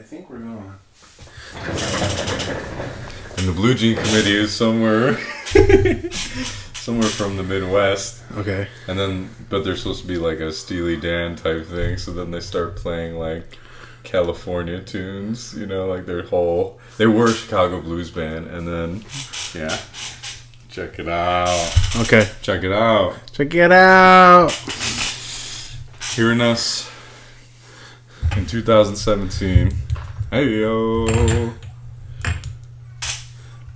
think we're going. And the Blue Jean Committee is somewhere, somewhere from the Midwest. Okay. And then, but they're supposed to be like a Steely Dan type thing. So then they start playing like California tunes. You know, like their whole. They were a Chicago blues band, and then, yeah. Check it out. Okay. Check it out. Check it out. Hearing us in 2017. Hey yo.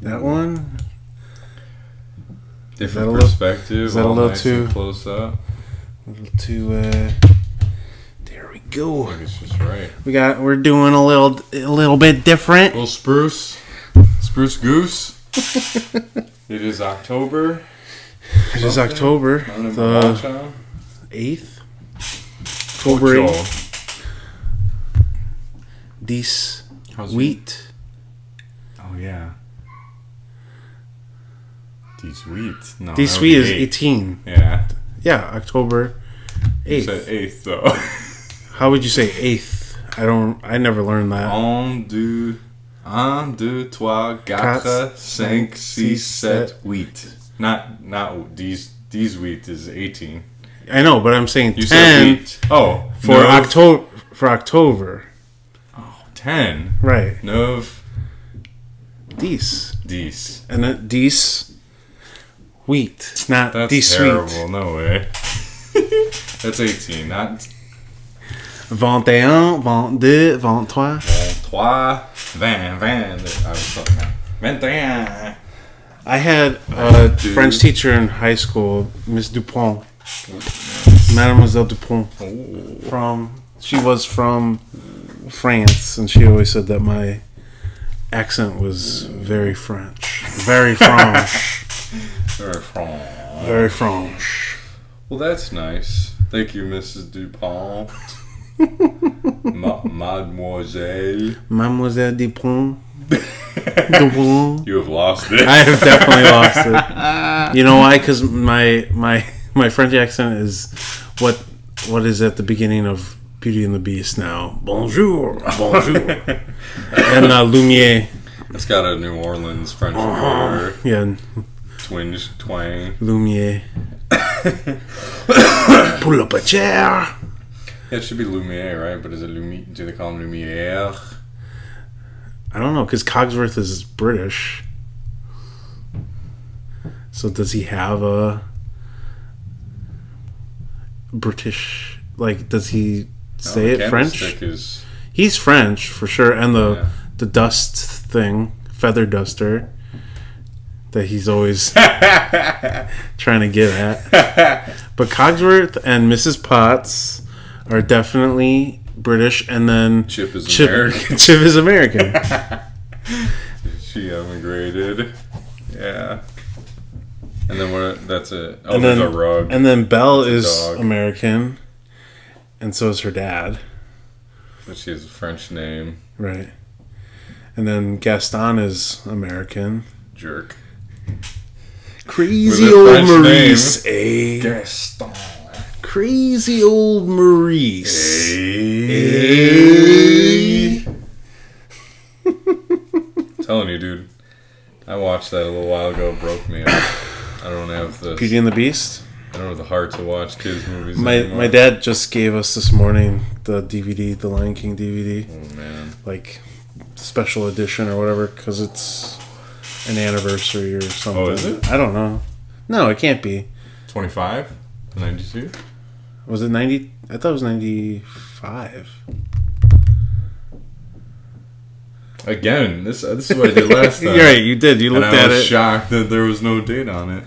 That one. Different perspective. Is that a little nice too close up? A little too. There we go. I think it's just right. We're doing a little bit different. Little Spruce Goose. It is October. It is October the 8th. October 8th. This wheat. Oh yeah. This wheat. No. This wheat is 18. Yeah. Yeah, October 8th. You said 8th though. How would you say 8th? I never learned that. 1, 2, 3, 4, 5, 6, 7, wheat. Not these wheat is 18. I know, but I'm saying you 10 said wheat. Oh, for October. Oh, 10. Right. Nov. Dies. And then dies wheat, not that's dies terrible. Sweet. No way. That's 18, not 21, 22, 23. 21. I had a French teacher in high school, Miss Dupont, Mademoiselle Dupont. She was from France, and she always said that my accent was very French, very French, very French. Well, that's nice. Thank you, Mrs. Dupont. Mademoiselle Dupont. Dupont. You have lost it. I have definitely lost it. You know why? Because my French accent is what is at the beginning of Beauty and the Beast now. Bonjour, bonjour. And Lumiere. It's got a New Orleans French flavor. Yeah. Twang. Lumiere. Pull up a chair. Yeah, it should be Lumiere, right? But is it Lumiere? Do they call him Lumiere? I don't know, because Cogsworth is British. So does he have a British, like, does he say it French? He's French, for sure. And the dust thing, feather duster, that he's always trying to get at. But Cogsworth and Mrs. Potts are definitely British, and then Chip is American. Chip is American. She immigrated. Yeah. And then what? That's it. Oh, and there's then, a rug. And then Belle is dog. American, and so is her dad. But she has a French name. Right. And then Gaston is American. Jerk. Crazy old Maurice. Gaston. Crazy old Maurice. Telling you, dude. I watched that a little while ago. It broke me up. I don't have the Beauty and the Beast. I don't have the heart to watch kids movies anymore. My dad just gave us this morning the DVD, the Lion King DVD. Oh man! Like special edition or whatever, because it's an anniversary or something. Oh, is it? I don't know. No, it can't be. 25? 92? Was it 90? I thought it was 95. Again, this is what I did last time. You're right, you did. You looked at it. I was shocked that there was no date on it.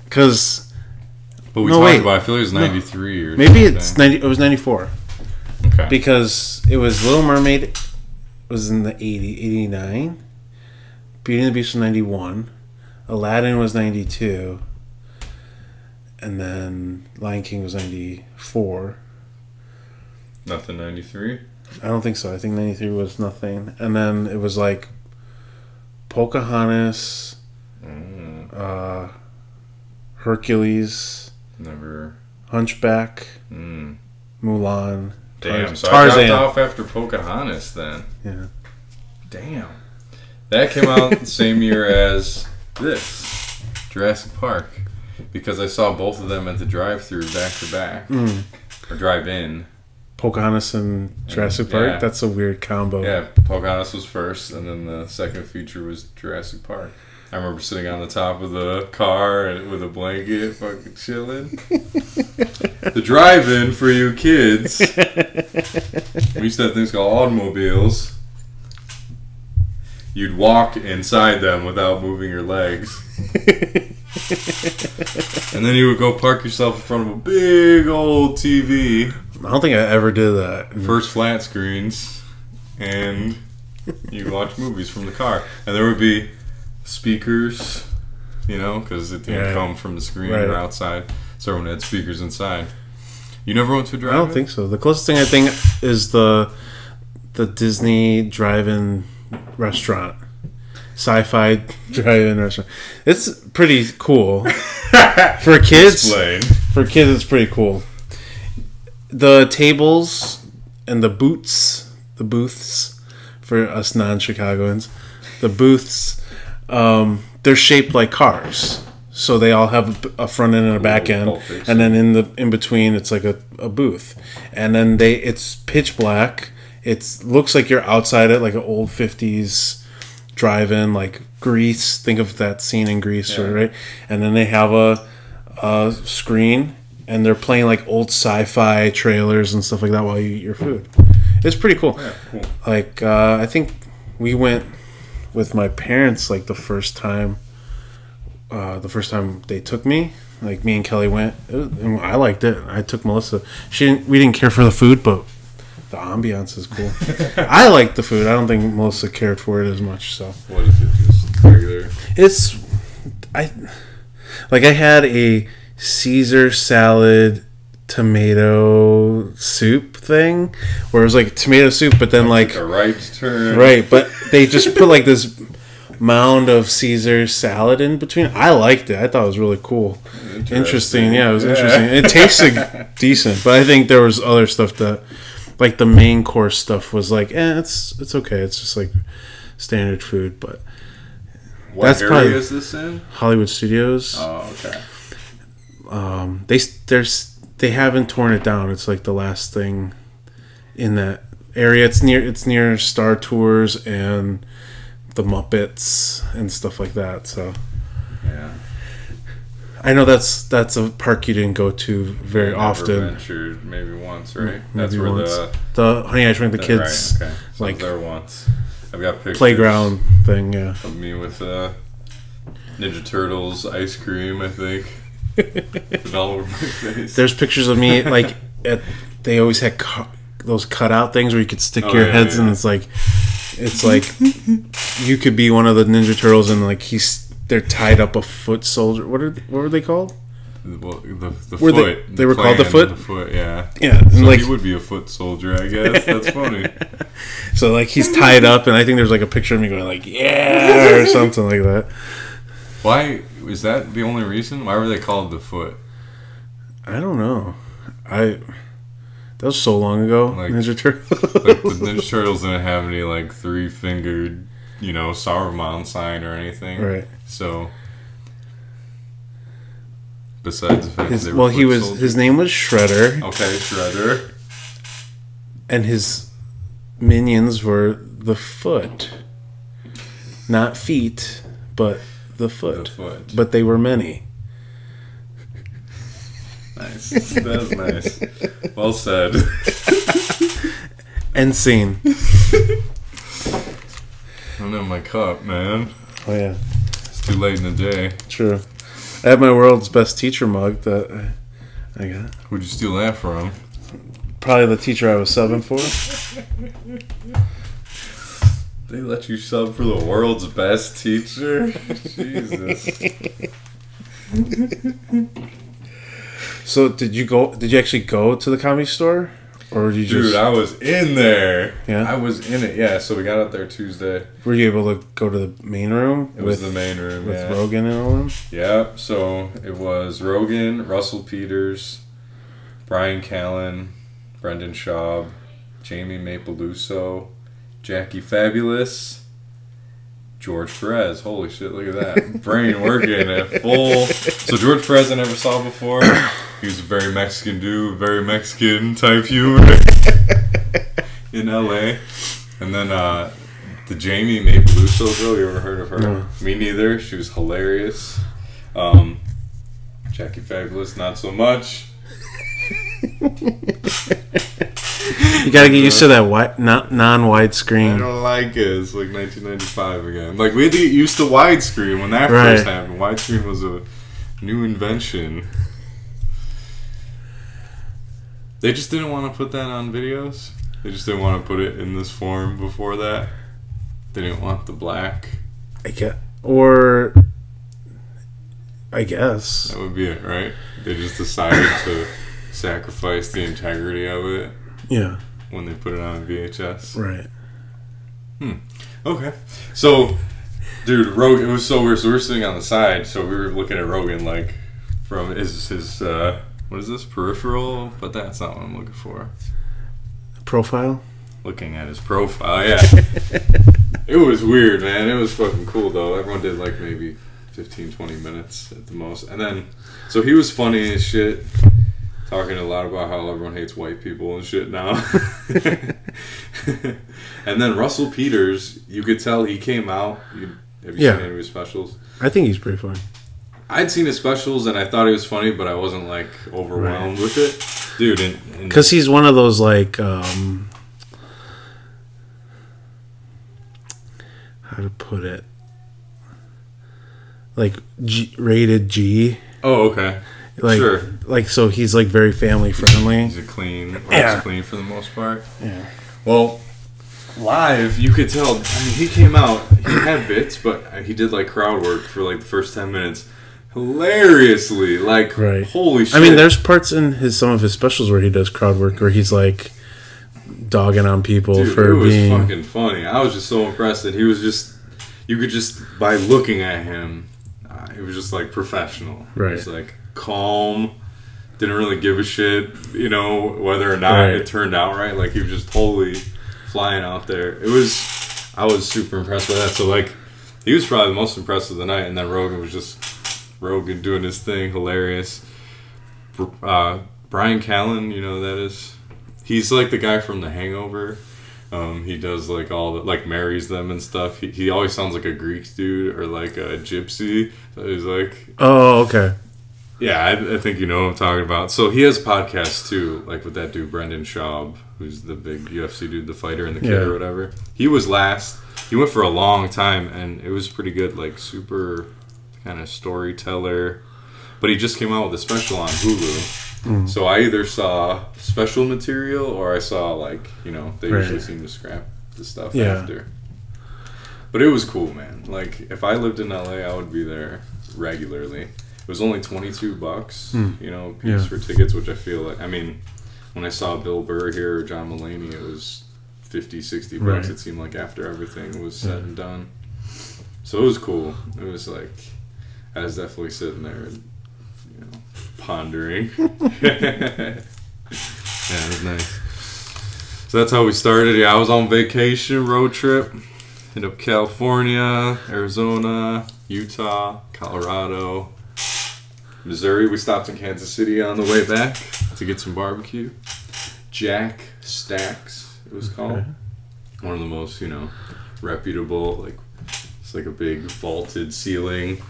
Because... But we talked about, I feel like it was 93 or maybe something. It's 90. It was 94. Okay. Because it was Little Mermaid was in the 89. Beauty and the Beast was 91. Aladdin was 92. And then Lion King was 94. Nothing 93? I don't think so. I think 93 was nothing. And then it was like Pocahontas, Hercules, Never. Hunchback, Mulan, Damn, so Tarzan. I dropped off after Pocahontas then. Yeah. Damn. That came out the same year as this, Jurassic Park. Because I saw both of them at the drive-thru back-to-back. Or drive-in. Pocahontas and Jurassic Park? Yeah. That's a weird combo. Yeah, Pocahontas was first, and then the second feature was Jurassic Park. I remember sitting on the top of the car and with a blanket, fucking chilling. The drive-in for you kids. We used to have things called automobiles. You'd walk inside them without moving your legs. And then you would go park yourself in front of a big old TV. I don't think I ever did that. First flat screens. And you'd watch movies from the car. And there would be speakers, you know, because it didn't come from the screen or outside. So everyone had speakers inside. You never went to a drive-in? I don't think so. The closest thing I think is the Disney drive-in restaurant. Sci-fi drive-in restaurant. It's pretty cool. For kids, it's pretty cool. The tables and the booths for us non-Chicagoans, the booths, they're shaped like cars. So they all have a front end and a back end, and then in between it's like a booth. And then it's pitch black. It looks like you're outside it, like an old 50s drive-in, like Grease. Think of that scene in Grease, right? And then they have a screen, and they're playing like old sci-fi trailers and stuff like that while you eat your food. It's pretty cool. Yeah, cool. Like I think we went with my parents like the first time they took me. Like me and Kelly went, and I liked it. I took Melissa. We didn't care for the food, but the ambiance is cool. I like the food. I don't think Melissa cared for it as much. So what is it? Just regular? I had a Caesar salad tomato soup thing, where it was like tomato soup, but then like a right turn. Right, but they just put like this mound of Caesar salad in between. I liked it. I thought it was really cool. Interesting. Yeah, it was interesting. It tasted decent, but I think there was other stuff that, like the main course stuff, was like, it's okay. It's just like standard food. But what area is this in? Hollywood Studios. Oh, okay. They haven't torn it down. It's like the last thing in that area. It's near Star Tours and the Muppets and stuff like that. So yeah, I know that's a park you didn't go to very often. Ventured maybe once, right? Maybe that's where once. The Honey I Shrunk the Kids, right, okay. So like there once. I've got pictures playground thing. Yeah, of me with Ninja Turtles ice cream, I think. It's all over my face. There's pictures of me like they always had those cutout things where you could stick your heads in. It's like you could be one of the Ninja Turtles, and like they're tied up a foot soldier. What were they called? The foot. They were called the foot. The foot, yeah. Yeah, so like, he would be a foot soldier, I guess. That's funny. So like he's tied up, and I think there's like a picture of me going like yeah or something like that. Why is that the only reason? Why were they called the foot? I don't know. That was so long ago. Like, Ninja Turtles. Like the Ninja Turtles didn't have any like 3-fingered, Saruman sign or anything. Right. So besides the fact that they were his name was Shredder. Okay, Shredder. And his minions were the foot. Not feet, but the foot. But they were many. Nice. That was nice. Well said. End scene. I don't have my cup, man. Oh, yeah. It's too late in the day. True. I have my world's best teacher mug that I got. Who'd you steal that from? Probably the teacher I was subbing for. They let you sub for the world's best teacher? Jesus. So did you actually go to the Comedy Store? Or did you Dude, I was in there. Yeah? I was in it, yeah. So we got up there Tuesday. Were you able to go to the main room? It was the main room, with Rogen and all them? Yeah, so it was Rogen, Russell Peters, Brian Callen, Brendan Schaub, Jamie Mapeluso, Jackie Fabulous, George Perez. Holy shit, look at that. Brain working at full. So George Perez I never saw before. He was a very Mexican dude, very Mexican type humor in LA. And then the Jamie Mapeluso girl, you ever heard of her? No. Me neither. She was hilarious. Jackie Fabulous, not so much. You gotta get used to that non-wide screen. I don't like it. It's like 1995 again. Like, we had to get used to widescreen when that first happened. Widescreen was a new invention. They just didn't want to put that on videos. They just didn't want to put it in this form before that. They didn't want the black. I guess. That would be it, right? They just decided to sacrifice the integrity of it. Yeah. When they put it on VHS. Right. Okay. So, dude, Rogan, it was so weird. So we were sitting on the side, so we were looking at Rogan, like, from his what is this? Peripheral? But that's not what I'm looking for. Profile? Looking at his profile, yeah. It was weird, man. It was fucking cool, though. Everyone did, like, maybe 15, 20 minutes at the most. And then, so he was funny as shit. Talking a lot about how everyone hates white people and shit now. And then Russell Peters, you could tell he came out. Have you seen any of his specials? I think he's pretty funny. I'd seen his specials and I thought he was funny, but I wasn't like overwhelmed with it. Dude, because he's one of those like, how to put it? Like rated G. Oh, okay. Like, sure. Like, so he's like very family friendly. He's a clean, clean for the most part. Yeah. Well, live, you could tell. I mean, he came out. He had bits, but he did like crowd work for like the first 10 minutes, hilariously. Like, holy shit! I mean, there's parts in some of his specials where he does crowd work, where he's like dogging on people for being. It was fucking funny. I was just so impressed that he was just. You could just by looking at him, he was just like professional. Right. He was like calm, didn't really give a shit, you know, whether or not it turned out right. Like, he was just totally flying out there. I was super impressed by that. So, like, he was probably the most impressed of the night, and then Rogan was just Rogan doing his thing, hilarious. Brian Callen, you know who that is? He's like the guy from The Hangover. He does like all the, like, marries them and stuff. He always sounds like a Greek dude or like a gypsy. So he's like, oh, okay. Yeah, I think you know what I'm talking about. So he has podcasts too, like with that dude Brendan Schaub, who's the big UFC dude, the fighter and the kid or whatever. He was last. He went for a long time, and it was pretty good, like super kind of storyteller. But he just came out with a special on Hulu. So I either saw special material or I saw, like, you know, they usually seem to scrap the stuff after. But it was cool, man. Like, if I lived in LA, I would be there regularly. It was only $22, you know, piece for tickets, which I feel like, I mean, when I saw Bill Burr here or John Mulaney, it was $50-$60. It seemed like after everything was said and done. So it was cool. It was like, I was definitely sitting there and, you know, pondering. Yeah, it was nice. So that's how we started. Yeah, I was on vacation, road trip. Hit up California, Arizona, Utah, Colorado, Missouri. We stopped in Kansas City on the way back to get some barbecue. Jack Stacks, it was called. One of the most, you know, reputable, like, it's like a big vaulted ceiling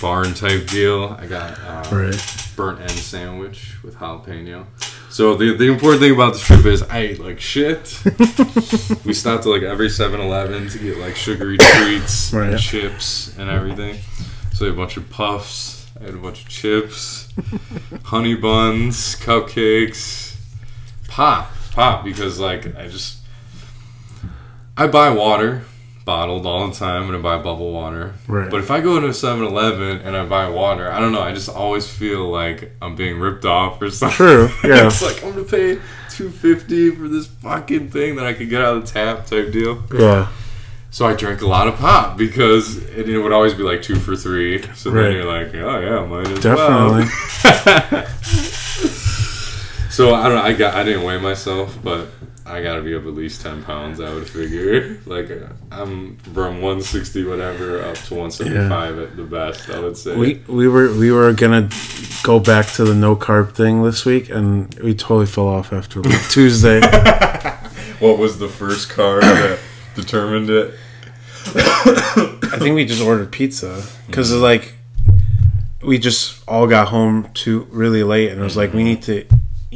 barn type deal. I got burnt end sandwich with jalapeno. So the important thing about this trip is I ate like shit. We stopped at like every 7-Eleven to get like sugary treats and chips and everything. So I had a bunch of puffs. I had a bunch of chips, honey buns, cupcakes, pop, because like I buy water bottled all the time and I buy bubble water. But if I go to a 7-Eleven and I buy water, I don't know, I just always feel like I'm being ripped off or something. True, yeah. It's like, I'm gonna pay $2.50 for this fucking thing that I could get out of the tap type deal. Yeah. So I drank a lot of pop because it would always be like 2 for $3. So then you're like, oh yeah, might as well. So I don't know. I didn't weigh myself, but I gotta be up at least 10 pounds. I would figure. Like I'm from 160 whatever up to 175 at the best. I would say. We were gonna go back to the no carb thing this week, and we totally fell off after like Tuesday. What was the first carb that determined it? I think we just ordered pizza because like we just all got home too really late, and it was like we need to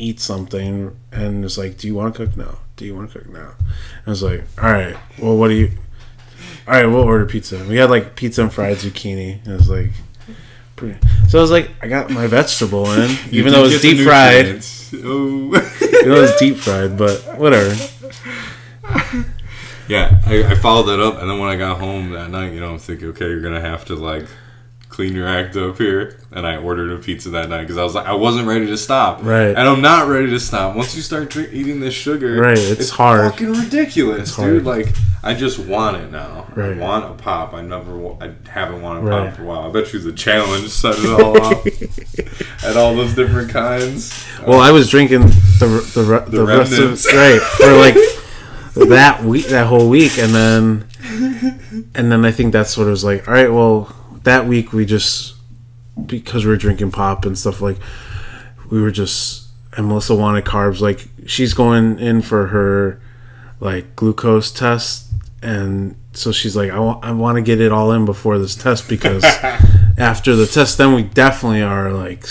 eat something, and it's like, do you want to cook now? Do you want to cook now? And I was like, all right, well, what do you? All right, we'll order pizza. We had like pizza and fried zucchini. And it was like, so I was like, I got my vegetable in, even though it was deep fried. Even though it was deep fried, but whatever. Yeah, I followed that up, and then when I got home that night, I'm thinking, okay, you're gonna have to like clean your act up here, and I ordered a pizza that night because I wasn't ready to stop, right? And I'm not ready to stop. Once you start eating this sugar, right? It's hard, fucking ridiculous, dude. Like I just want it now. Right. I want a pop. I haven't wanted a pop for a while. I bet you the challenge set it all up, and all those different kinds. Well, I was drinking the rest of right for like that whole week, and then I think that's what it was like. All right, well. That week we just, because we were drinking pop and stuff, like we were just, and Melissa wanted carbs. Like she's going in for her like glucose test, and so she's like, I want to get it all in before this test, because after the test, then we definitely are like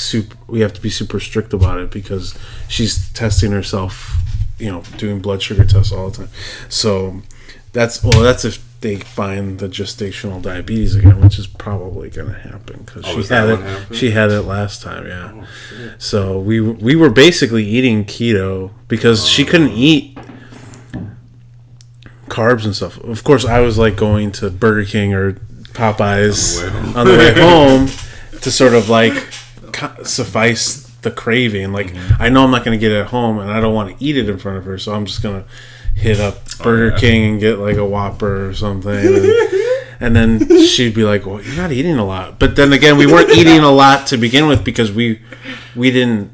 we have to be super strict about it, because she's testing herself, doing blood sugar tests all the time. So that's if they find the gestational diabetes again, which is probably going to happen, because she had it last time. Yeah. Oh, so we were basically eating keto because she couldn't eat carbs and stuff. Of course, I was like going to Burger King or Popeyes on the way home to sort of like suffice the craving. Like I know I'm not going to get it at home, and I don't want to eat it in front of her, so I'm just going to hit up Burger King and get like a Whopper or something, and then she'd be like, well, you're not eating a lot. But then again, we weren't eating a lot to begin with, because we didn't.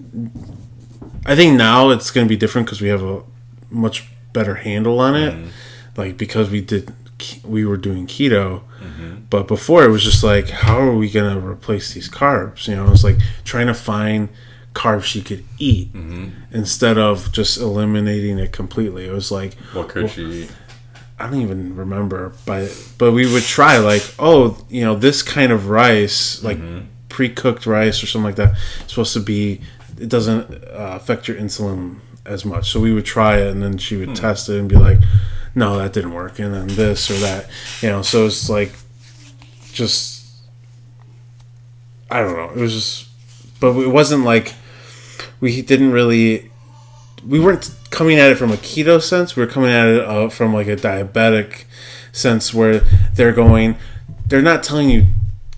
I think now it's going to be different because we have a much better handle on it, like because we were doing keto. But before it was just like, how are we going to replace these carbs? It was like trying to find carbs she could eat instead of just eliminating it completely. It was like, what could she eat? I don't even remember, but we would try like, this kind of rice, like pre-cooked rice or something like that, it's supposed to be, it doesn't affect your insulin as much. So we would try it, and then she would test it and be like, no, that didn't work, and then this or that, so it's like, just, I don't know, it was just, but it wasn't like, we weren't coming at it from a keto sense. We were coming at it from like a diabetic sense, where they're not telling you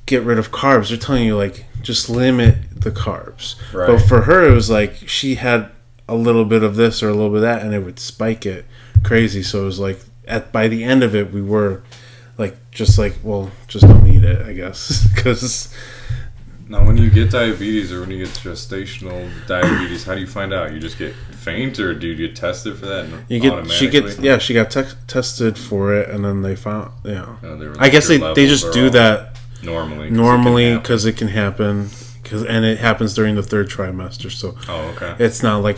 get rid of carbs. They're telling you like just limit the carbs. Right. But for her, it was like she had a little bit of this or a little bit of that, and it would spike it crazy. So it was like by the end of it, we were like, well, just don't eat it, I guess, because. Now, when you get diabetes or when you get gestational diabetes, how do you find out? You just get faint, or do you get tested for that? She got tested for it, and then they found, I guess they just do that normally because it can happen, and it happens during the third trimester. So it's not like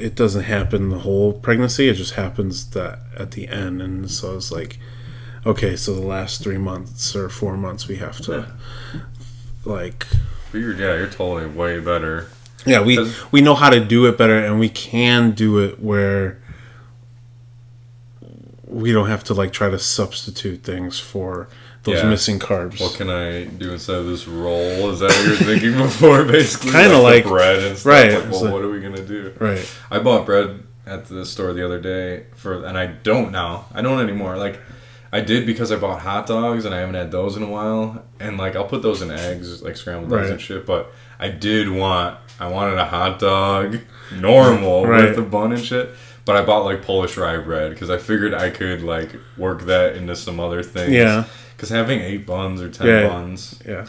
it doesn't happen the whole pregnancy. It just happens at the end, and so it's like, okay, so the last 3 months or 4 months we have to. Like, you're totally way better. Yeah, we know how to do it better, and we can do it where we don't have to like try to substitute things for those missing carbs. What can I do instead of this roll? Is that what you're thinking before? Basically, kind of like bread and stuff. Right. Like, well, what are we gonna do? Right. I bought bread at the store the other day and I don't now. I don't anymore. Like. I did because I bought hot dogs, and I haven't had those in a while. And, like, I'll put those in eggs, like scrambled eggs and shit. But I wanted a hot dog, normal, with a bun and shit. But I bought, like, Polish rye bread because I figured I could, like, work that into some other things. Yeah. Because having 8 buns or 10 buns. Yeah.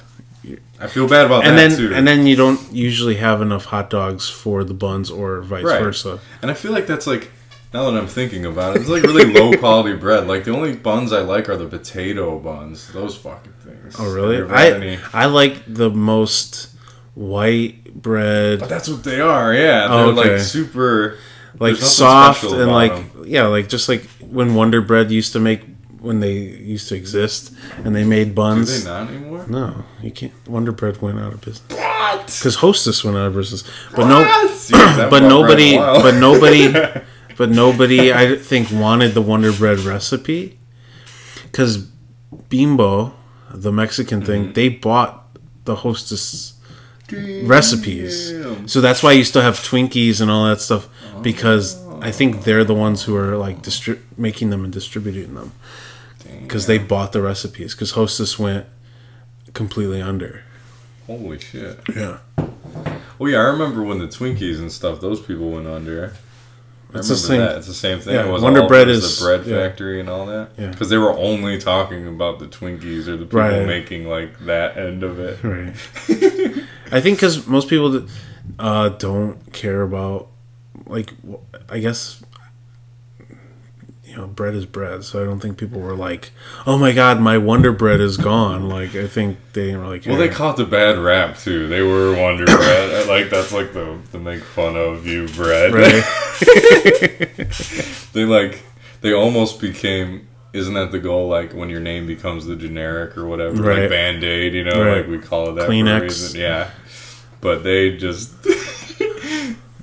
I feel bad about that too. And then you don't usually have enough hot dogs for the buns or vice versa. And I feel like that's like, now that I'm thinking about it, it's like really low quality bread. Like the only buns I like are the potato buns. Those fucking things. Oh really? I like the most white bread. But that's what they are. Yeah, they're like super, like soft and like just like when Wonder Bread used to make. When they used to exist and they made buns. Do they not anymore? No, you can't. Wonder Bread went out of business. What? Because Hostess went out of business. But but nobody I think wanted the Wonder Bread recipe. Because Bimbo, the Mexican thing, they bought the Hostess recipes. So that's why you still have Twinkies and all that stuff. Because I think they're the ones who are like making them and distributing them. Because they bought the recipes. Because Hostess went completely under. Holy shit. Yeah. Well, yeah, I remember when the Twinkies and stuff, those people went under. It's the same. It's the same thing. Yeah, it was Wonder Bread is the bread factory and all that. Yeah. Because they were only talking about the Twinkies or the people making like that end of it. Right. I think because most people don't care about, like, I guess, you know, bread is bread. So I don't think people were like, oh my God, my Wonder Bread is gone. Like, I think they didn't really care. Well, they caught the bad rap too. They were Wonder Bread. Like, that's like the make fun of you bread. Right. They almost became, isn't that the goal? Like when your name becomes the generic or whatever, like Band-Aid, you know, like we call it that Kleenex. for a reason. Yeah. But they just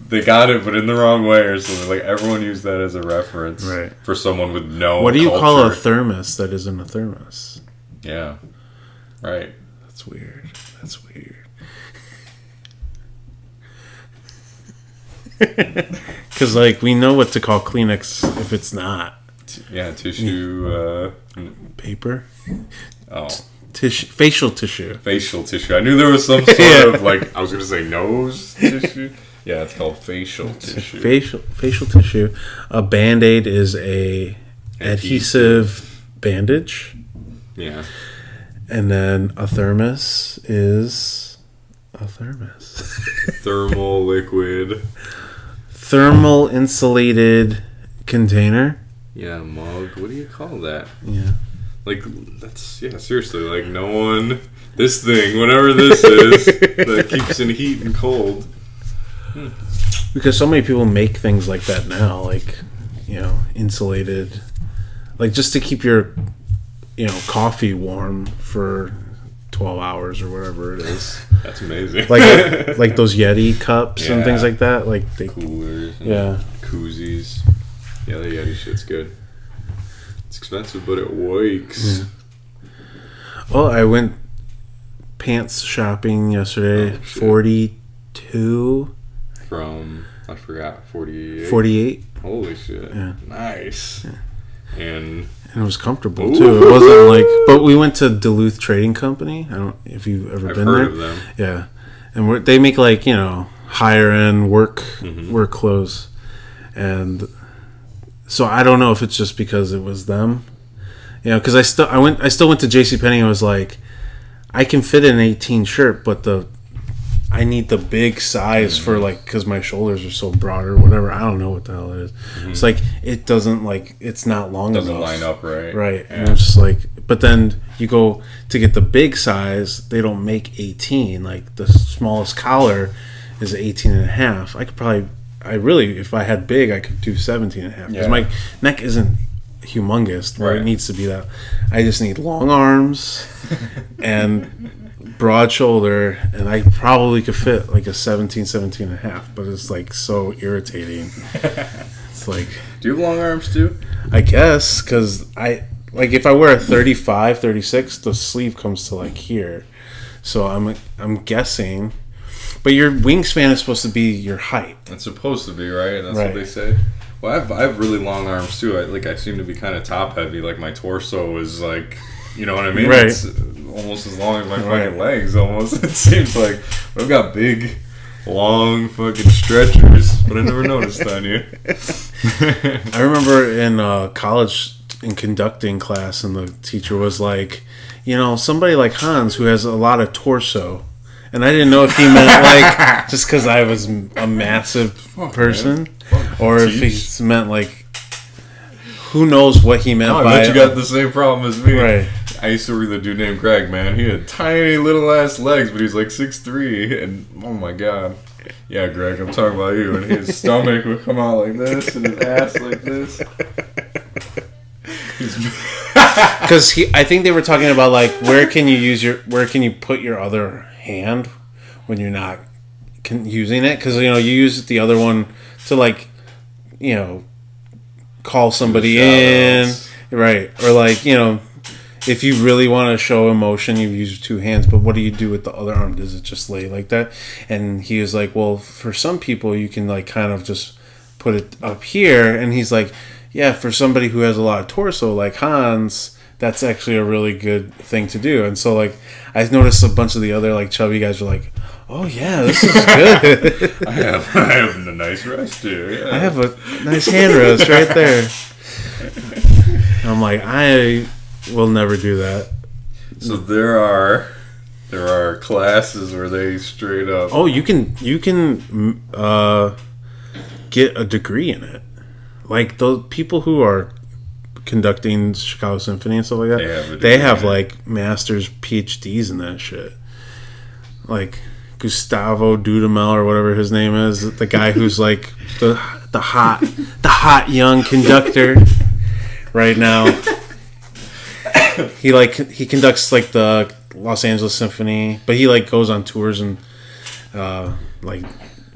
they got it, but in the wrong way or something. Like everyone used that as a reference for someone with no. What do you call a thermos that isn't a thermos? Yeah. Right. That's weird. That's weird. Because, like, we know what to call Kleenex if it's not. Yeah, tissue. Paper? Oh. Tissue. Facial tissue. Facial tissue. I knew there was some sort of, like, I was going to say nose tissue. Yeah, it's called facial tissue. Facial tissue. A Band-Aid is a adhesive bandage. Yeah. And then a thermos is a thermos. Thermal liquid. Thermal insulated container. Yeah, mug. What do you call that? Yeah. Like, that's, yeah, seriously, like, no one, this thing, whatever this is, that keeps in heat and cold. Because so many people make things like that now, like, you know, insulated, like just to keep your, you know, coffee warm for 12 hours or whatever it is. That's amazing. Like those Yeti cups and things like that. Like they, coolers and koozies. Yeah, the Yeti shit's good. It's expensive, but it works. Yeah. Well, I went pants shopping yesterday. 42 from, I forgot, 48. 48. Holy shit. Yeah. Nice. Yeah. And it was comfortable too. It wasn't like, but we went to Duluth Trading Company. I don't if you've ever been there. I've heard of them. Yeah, and they make, like, you know, higher end work clothes, and so I don't know if it's just because it was them, you know, because I still went to JCPenney and was like, I can fit in an 18 shirt, but I need the big size for, like, because my shoulders are so broad or whatever. I don't know what the hell it is. It's like it doesn't, like, it's not long enough. Doesn't line up right. Right. Yeah. And I'm just like, but then you go to get the big size, they don't make 18. Like the smallest collar is 18 and a half. I could probably, if I had big, I could do 17 and a half. Because my neck isn't humongous where it needs to be that. I just need long arms and broad shoulder, and I probably could fit like a 17 and a half, but it's like so irritating. It's like, do you have long arms too? I guess, because if I wear a 35, 36, the sleeve comes to like here, so I'm guessing. But your wingspan is supposed to be your height. It's supposed to be, right? That's what they say. Well, I have really long arms too. I seem to be kind of top heavy. Like my torso is like, you know what I mean? Right. It's almost as long as my fucking legs. Almost. It seems like I've got big, long fucking stretchers, but I never noticed on you. I remember in college in conducting class, and the teacher was like, you know, somebody like Hans who has a lot of torso. And I didn't know if he meant like just because I was a massive person, or if he meant like who knows what he meant by. I bet you got the same problem as me. Right. I used to read the dude named Greg. Man, he had tiny little ass legs, but he's like 6'3", and oh my god. Yeah, Greg, I'm talking about you. And his stomach would come out like this, and his ass like this. Because I think they were talking about like where can you put your other hand when you're not using it, because you know you use the other one to like, you know, call somebody in, right, or like, you know, if you really want to show emotion you use two hands, but what do you do with the other arm? Does it just lay like that? And he was like, well, for some people you can like kind of just put it up here, and he's like, yeah, for somebody who has a lot of torso like Hans, that's actually a really good thing to do. And so like I noticed a bunch of the other like chubby guys were like, oh yeah, this is good. I have a nice rest here. Yeah. I have a nice hand rest right there. I'm like, I will never do that. So there are classes where they straight up. Oh, you can get a degree in it. Like those people who are conducting Chicago Symphony and stuff like that, they have like master's PhDs in that shit. Like Gustavo Dudamel or whatever his name is, the guy who's like the hot young conductor right now. He conducts like the Los Angeles Symphony, but he like goes on tours and like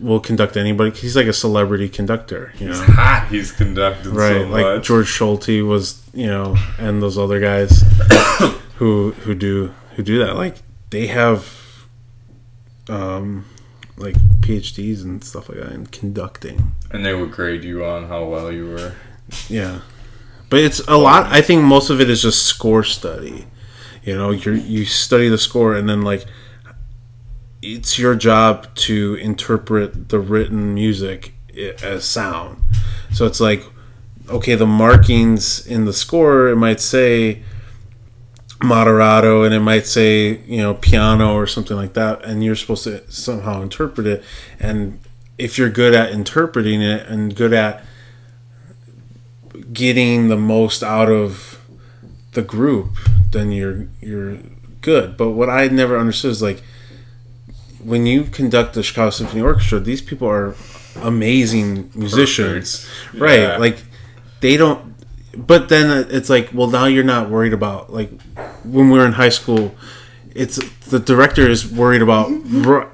will conduct anybody. He's like a celebrity conductor, you know. He's hot. He's conducted right, so much. Like George Schulte was, you know, and those other guys who do that. Like they have like PhDs and stuff like that in conducting. And they would grade you on how well you were. Yeah. But it's a lot. I think most of it is just score study. You know, you study the score, and then like it's your job to interpret the written music as sound. So it's like, okay, the markings in the score, it might say moderato, and it might say, you know, piano or something like that, and you're supposed to somehow interpret it. And if you're good at interpreting it and good at getting the most out of the group, then you're good. But what I never understood is like when you conduct the Chicago Symphony Orchestra, these people are amazing musicians. Perfect. Right? Yeah. Like they don't. But then it's like, well, now you're not worried about, like when we were in high school, it's the director is worried about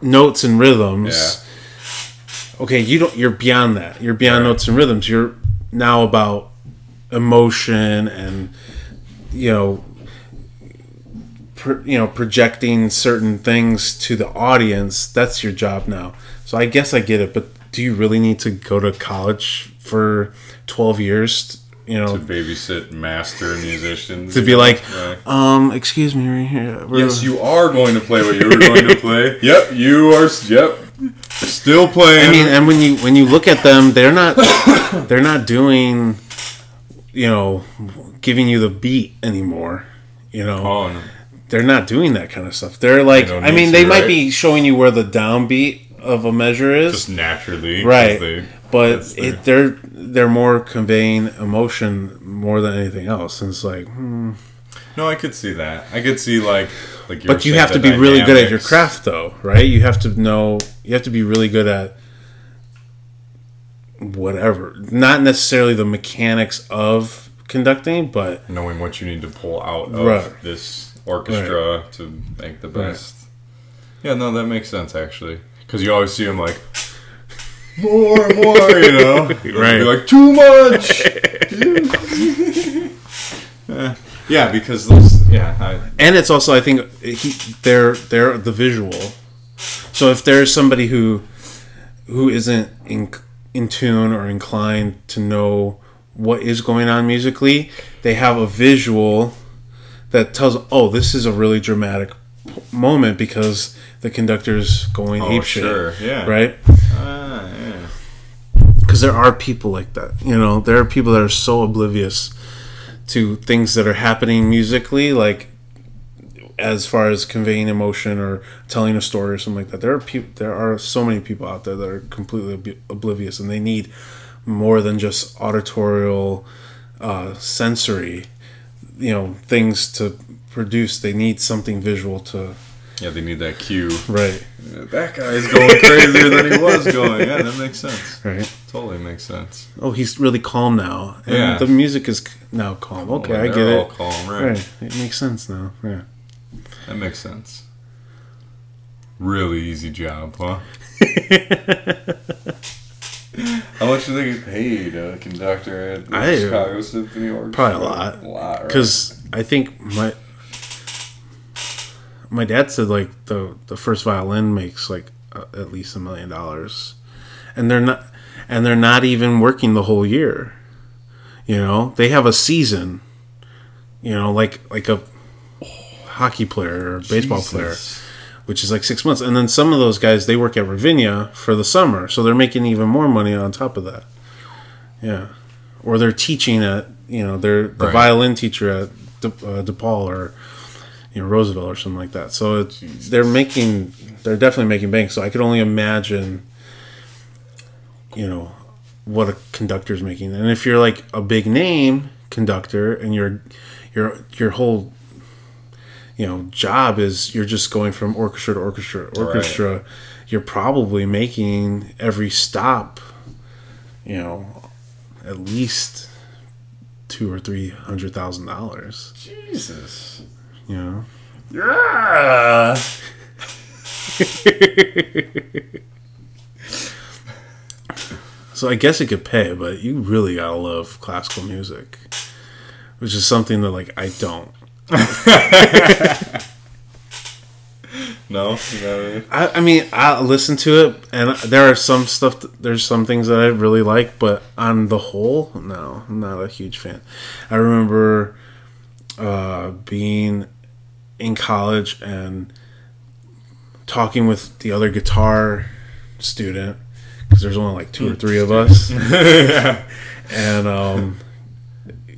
notes and rhythms. Yeah. Okay, you're beyond that. You're beyond notes and rhythms. You're now about emotion and projecting certain things to the audience. That's your job now. So I guess I get it, but do you really need to go to college for 12 years? To babysit master musicians. To be like, excuse me right here. Yes, you are going to play what you were going to play. Yep, you are. Yep, still playing. I mean, and when you look at them, they're not doing, giving you the beat anymore. Oh, no. They're not doing that kind of stuff. They're like, they might be showing you where the downbeat of a measure is, just naturally, right? But they're more conveying emotion more than anything else, and it's like, No, I could see that. I could see like but you have to be really good at your craft, though, right? You have to know. You have to be really good at whatever, not necessarily the mechanics of conducting, but knowing what you need to pull out of this orchestra to make the best. Right. Yeah, no, that makes sense actually, because you always see them like more, right? Be like too much. Yeah, because those. Yeah, and it's also, I think they're the visual. So if there's somebody who isn't in tune or inclined to know what is going on musically, they have a visual that tells, this is a really dramatic moment because the conductor's going apeshit. Sure, yeah, right. Yeah. Because there are people like that. There are people that are so oblivious to things that are happening musically, like as far as conveying emotion or telling a story or something like that. There are so many people out there that are completely oblivious, and they need more than just auditorial, sensory, things to produce. They need something visual to. Yeah, they need that cue. Right. That guy's going crazier than he was going. Yeah, that makes sense. Right. Totally makes sense. Oh, he's really calm now. And the music is now calm. Okay, I get it. All calm, right? It makes sense now. Yeah. That makes sense. Really easy job, huh? How much do they get paid a conductor at the Chicago Symphony Orchestra? Probably a lot. A lot, right? Because I think my dad said like the first violin makes like at least $1 million, and they're not even working the whole year. They have a season. Like a hockey player or a baseball player, which is like 6 months, and then some of those guys, they work at Ravinia for the summer, so they're making even more money on top of that. Yeah, or they're teaching at they're the violin teacher at DePaul or Roosevelt or something like that. So they're definitely making bank. So I could only imagine, what a conductor's making. And if you're like a big name conductor and your whole job is you're just going from orchestra to orchestra, right. You're probably making every stop, at least $200,000 or $300,000. Jesus. Yeah. So I guess it could pay, but you really gotta love classical music, which is something that like I don't. No, I mean I listen to it, and there are some stuff. There's some things that I really like, but on the whole, no, I'm not a huge fan. I remember being in college and talking with the other guitar student, because there's only like 2 or 3 of us. Yeah. And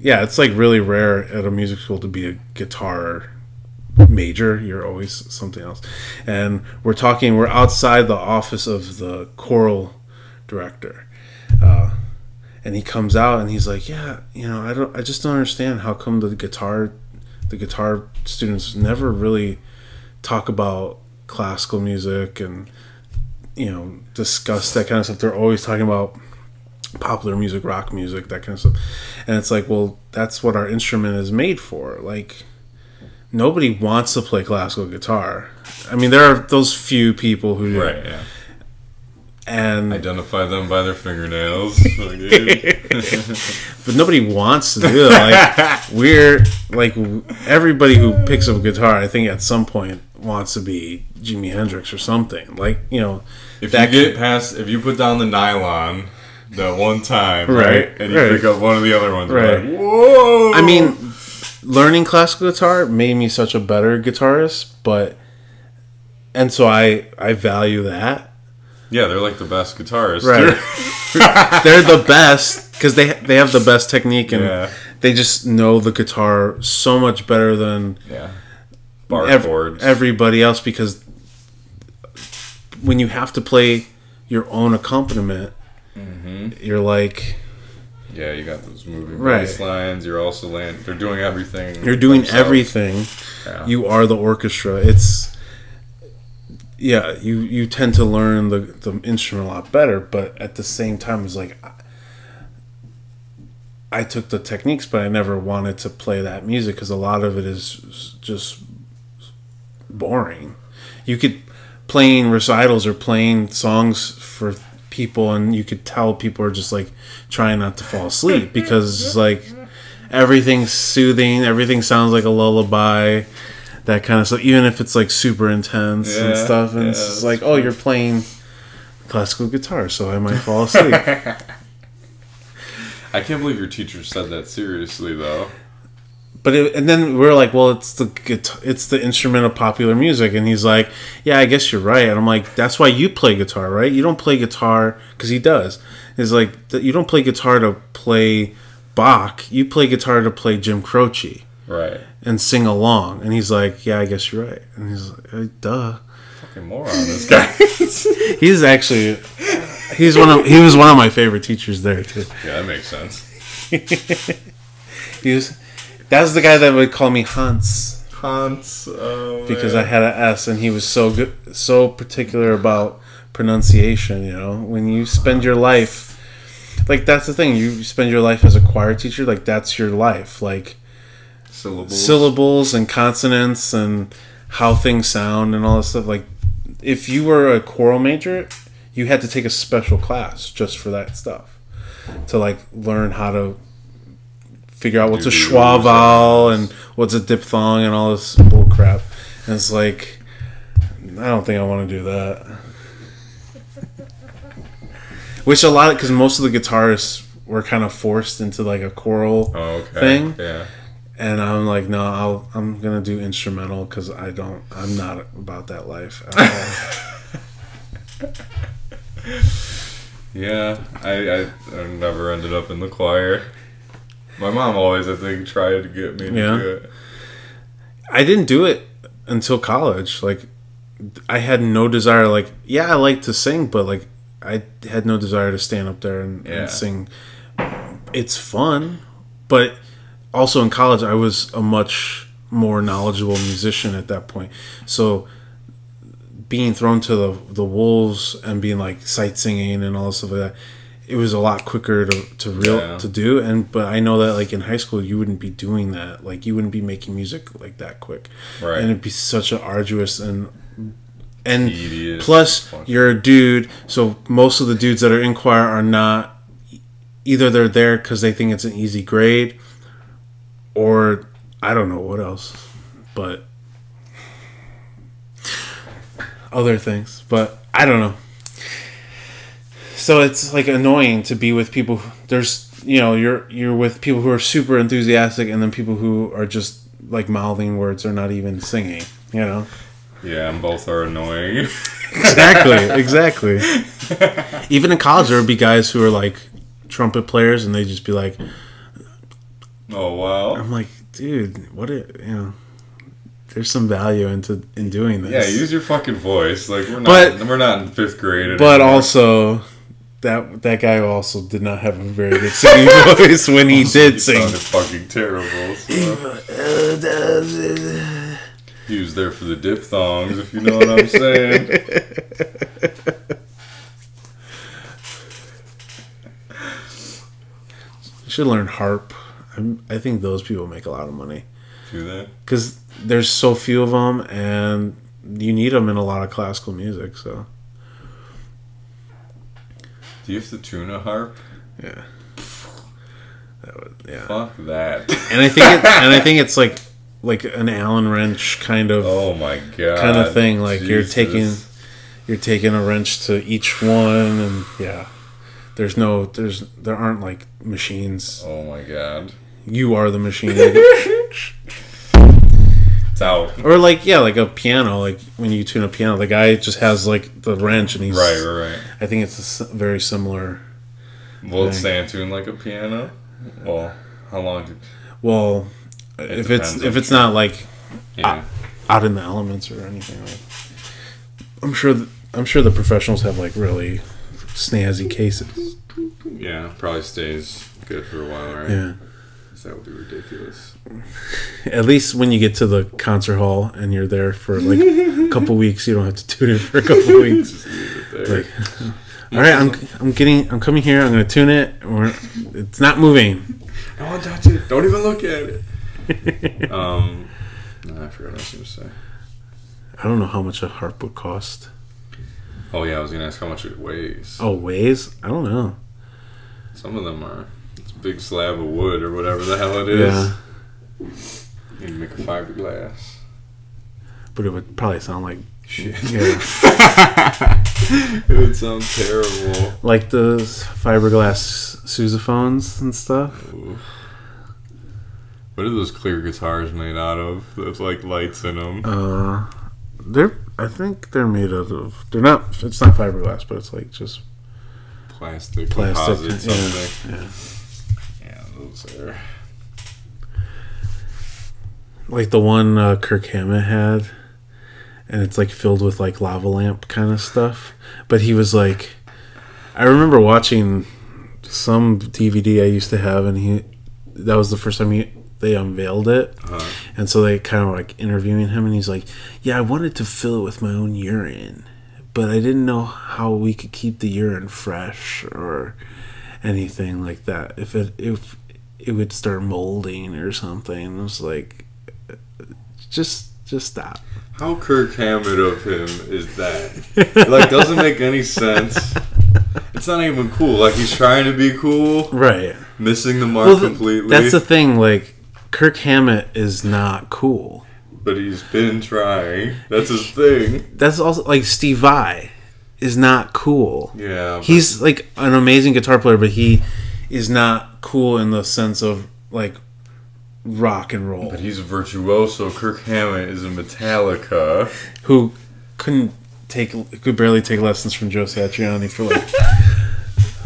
it's like really rare at a music school to be a guitar major. You're always something else. And we're outside the office of the choral director, and he comes out and he's like, I just don't understand how come the guitar students never really talk about classical music and discuss that kind of stuff. They're always talking about popular music, rock music, that kind of stuff. And it's like, well, that's what our instrument is made for. Like, nobody wants to play classical guitar. I mean, there are those few people who do. Right, yeah. And identify them by their fingernails. But nobody wants to do it. Like everybody who picks up a guitar, I think at some point wants to be Jimi Hendrix or something. Like, if you put down the nylon that one time, right, and you pick up one of the other ones, right? Like, whoa! I mean, learning classical guitar made me such a better guitarist, and so I value that. Yeah, they're like the best guitarists. Right. They're the best because they have the best technique, and they just know the guitar so much better than bar chords. Everybody else, because when you have to play your own accompaniment, you're like... Yeah, you got those moving bass lines. You're also they're doing everything. You're doing everything. Yeah. You are the orchestra. It's... Yeah, you tend to learn the instrument a lot better, but at the same time, it's like I took the techniques, but I never wanted to play that music because a lot of it is just boring. You could playing recitals or playing songs for people, and you could tell people are just like trying not to fall asleep because it's like everything's soothing, everything sounds like a lullaby. That kind of stuff, even if it's like super intense and stuff, and it's just like, oh, you're playing classical guitar, so I might fall asleep. I can't believe your teacher said that seriously, though. But and then we're like, well, it's the instrument of popular music, and he's like, yeah, I guess you're right. And I'm like, that's why you play guitar, right? You don't play guitar because he does. It's like you don't play guitar to play Bach, you play guitar to play Jim Croce. Right. And sing along. And he's like, yeah, I guess you're right. And he's like, duh. Fucking moron, this guy. He's actually, he was one of my favorite teachers there, too. Yeah, that makes sense. That was the guy that would call me Hans. Hans, oh, because I had an S, and he was so particular about pronunciation, you know? When you spend your life, like, that's the thing, you spend your life as a choir teacher, like, that's your life, like, syllables and consonants and how things sound and all this stuff. Like, if you were a choral major, you had to take a special class just for that stuff, to, like, learn how to figure out what's a schwa vowel and what's a diphthong and all this bull crap. And it's like, I don't think I want to do that. Which because most of the guitarists were kind of forced into like a choral thing. Yeah. And I'm like, no, I'm gonna do instrumental because I'm not about that life at all. Yeah, I never ended up in the choir. My mom always, I think, tried to get me to do it. I didn't do it until college. Like, I had no desire. Like, yeah, I like to sing, but like, I had no desire to stand up there and sing. It's fun, but also in college, I was a much more knowledgeable musician at that point. So being thrown to the wolves and being like sight singing and all this stuff like that, it was a lot quicker to do. But I know that like in high school, you wouldn't be doing that. Like, you wouldn't be making music like that quick, right? And it'd be such an arduous and tedious. Plus you're a dude, so most of the dudes that are in choir are not, either they're there because they think it's an easy grade, or I don't know what else, but other things, but I don't know. So it's like annoying to be with people. There's, you know, you're with people who are super enthusiastic, and then people who are just like mouthing words or not even singing, you know. Yeah, and both are annoying. Exactly. Even in college, there would be guys who are like trumpet players, and they'd just be like, "Oh wow!" I'm like, dude, there's some value in doing this. Yeah, use your fucking voice. Like, we're not in 5th grade anymore. But also, that guy also did not have a very good singing voice when he did sing. Sounded fucking terrible. So. He was there for the diphthongs, if you know what I'm saying. You should learn harp. I think those people make a lot of money. Do they? Because there's so few of them, and you need them in a lot of classical music. So, do you have the Tuna Harp? Yeah. Fuck that. And I think it's like an Allen wrench kind of. Oh my god. Kind of thing. Like, Jesus. you're taking a wrench to each one, and there aren't like machines. Oh my god. You are the machine. It's out. Or like a piano. Like when you tune a piano, the guy just has like the wrench, and he's right. I think it's a very similar. Will it stay in tune like a piano? Well, how long? Well, if it's not like out in the elements or anything, like, I'm sure the professionals have like really snazzy cases. Yeah, probably stays good for a while, right? Yeah. That would be ridiculous. At least when you get to the concert hall and you're there for like a couple weeks, you don't have to tune it for a couple weeks. Just leave it there. Like, all right, I'm coming here. I'm going to tune it. It's not moving. I won't touch it. Don't even look at it. No, I forgot what I was going to say. I don't know how much a harp would cost. Oh yeah, I was going to ask how much it weighs. Oh, weighs? I don't know. Some of them are. It's a big slab of wood or whatever the hell it is. Yeah. You can make a fiberglass. But it would probably sound like shit. Yeah. It would sound terrible. Like the fiberglass sousaphones and stuff. Ooh. What are those clear guitars made out of? There's like lights in them. I think they're made out of. They're not. It's not fiberglass, but it's like just plastic composite something. Yeah. Yeah, those are... Like the one Kirk Hammett had, and it's like filled with like lava lamp kind of stuff. But he was like, I remember watching some DVD I used to have, and that was the first time they unveiled it. And so they kind of like interviewing him, and he's like, yeah, I wanted to fill it with my own urine, but I didn't know how we could keep the urine fresh or anything like that. If it would start molding or something. I was like, just stop. How Kirk Hammett of him is that? Like, doesn't make any sense. It's not even cool. Like, he's trying to be cool. Right. Missing the mark completely. That's the thing. Like, Kirk Hammett is not cool. But he's been trying. That's his thing. That's also, like, Steve Vai is not cool. Yeah. He's, like, an amazing guitar player, but he is not cool in the sense of, like, rock and roll. But he's a virtuoso. Kirk Hammett is a Metallica. Who could barely take lessons from Joe Satriani for, like,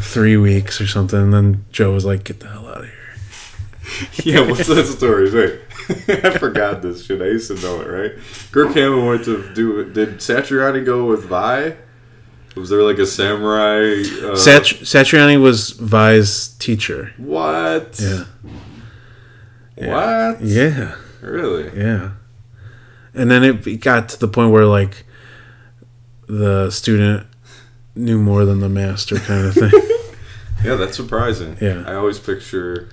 3 weeks or something. And then Joe was like, get the hell out of here. Yeah, what's that story? Wait. I forgot this shit. I used to know it, right? Kirk Hammett went to do it. Did Satriani go with Vi? Was there like a samurai? Satriani was Vi's teacher. What? Yeah. What? Yeah. Really? Yeah. And then it got to the point where like the student knew more than the master kind of thing. Yeah, that's surprising. Yeah. I always picture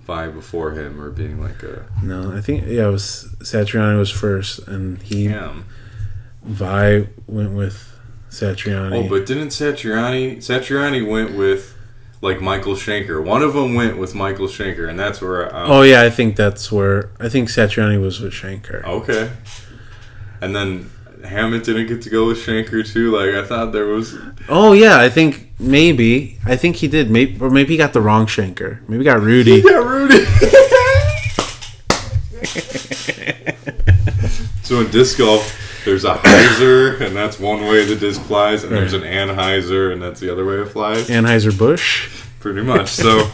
Vi before him or being like a... No, I think, it was Satriani was first, and Vi went with Satriani. Oh, but didn't Satriani went with like Michael Schenker. One of them went with Michael Schenker, and that's where I think Satriani was with Schenker. Okay. And then Hammett didn't get to go with Schenker too. Like, I thought there was... Oh yeah, I think he did. Maybe he got the wrong Schenker. Maybe he got Rudy. He got Rudy. So in disc golf, there's a hyzer, and that's one way the disc flies, and there's an Anheuser, and that's the other way it flies. Anheuser-Busch? Pretty much. So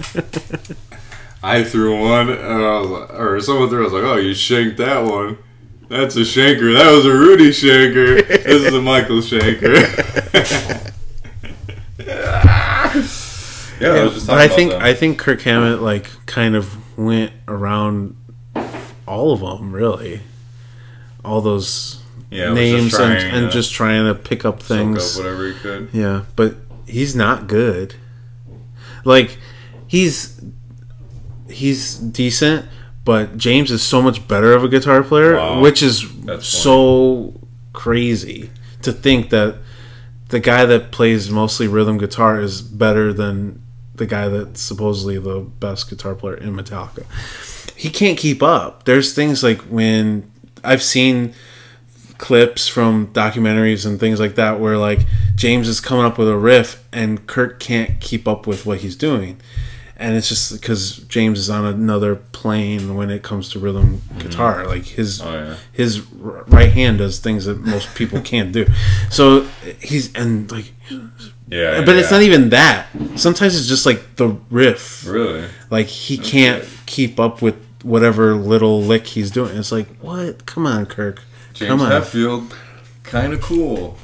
I threw one, or someone threw it, I was like, oh, you shanked that one. That's a Schenker. That was a Rudy Schenker. This is a Michael Schenker. Yeah, I was just talking about that. I think Kirk Hammett like kind of went around all of them, really. All those names and just trying to pick up things. Soak up whatever he could. Yeah, but he's not good. Like, he's decent, but James is so much better of a guitar player, which is so crazy to think that the guy that plays mostly rhythm guitar is better than the guy that's supposedly the best guitar player in Metallica. He can't keep up. There's things like when I've seen clips from documentaries and things like that where like James is coming up with a riff and Kirk can't keep up with what he's doing, and it's just because James is on another plane when it comes to rhythm guitar. Like his right hand does things that most people can't do. So it's not even that. Sometimes it's just like the riff. Really? Like he can't keep up with whatever little lick he's doing. It's like, what? Come on, Kirk. James Hetfield, kind of cool.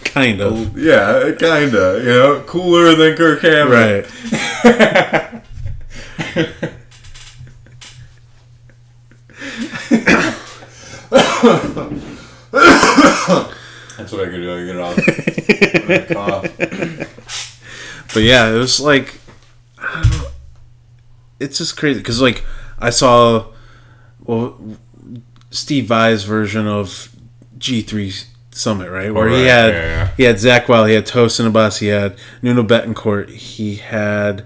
Kind of. Yeah, kind of. You know, cooler than Kirk Hammett. Right. That's what I can do. I get off. But yeah, it was like, I don't know, it's just crazy because like I saw, Steve Vai's version of G3 Summit, right? Where he had Zach Wild, he had Toast in a bus, he had Nuno Betancourt, he had,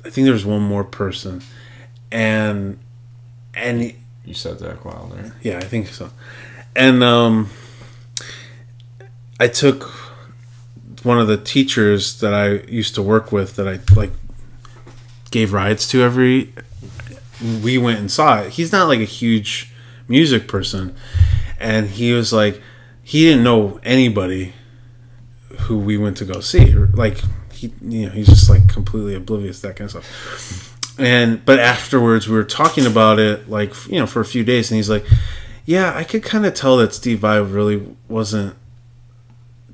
I think there was one more person, and you said Zach Wild, right? Yeah, I think so. And I took one of the teachers that I used to work with that I like gave rides to we went and saw it. He's not like a huge music person, and he was like, he didn't know anybody who we went to go see. Like he's just like completely oblivious to that kind of stuff. But afterwards we were talking about it, like, you know, for a few days, and he's like, yeah, I could kind of tell that Steve Vai really wasn't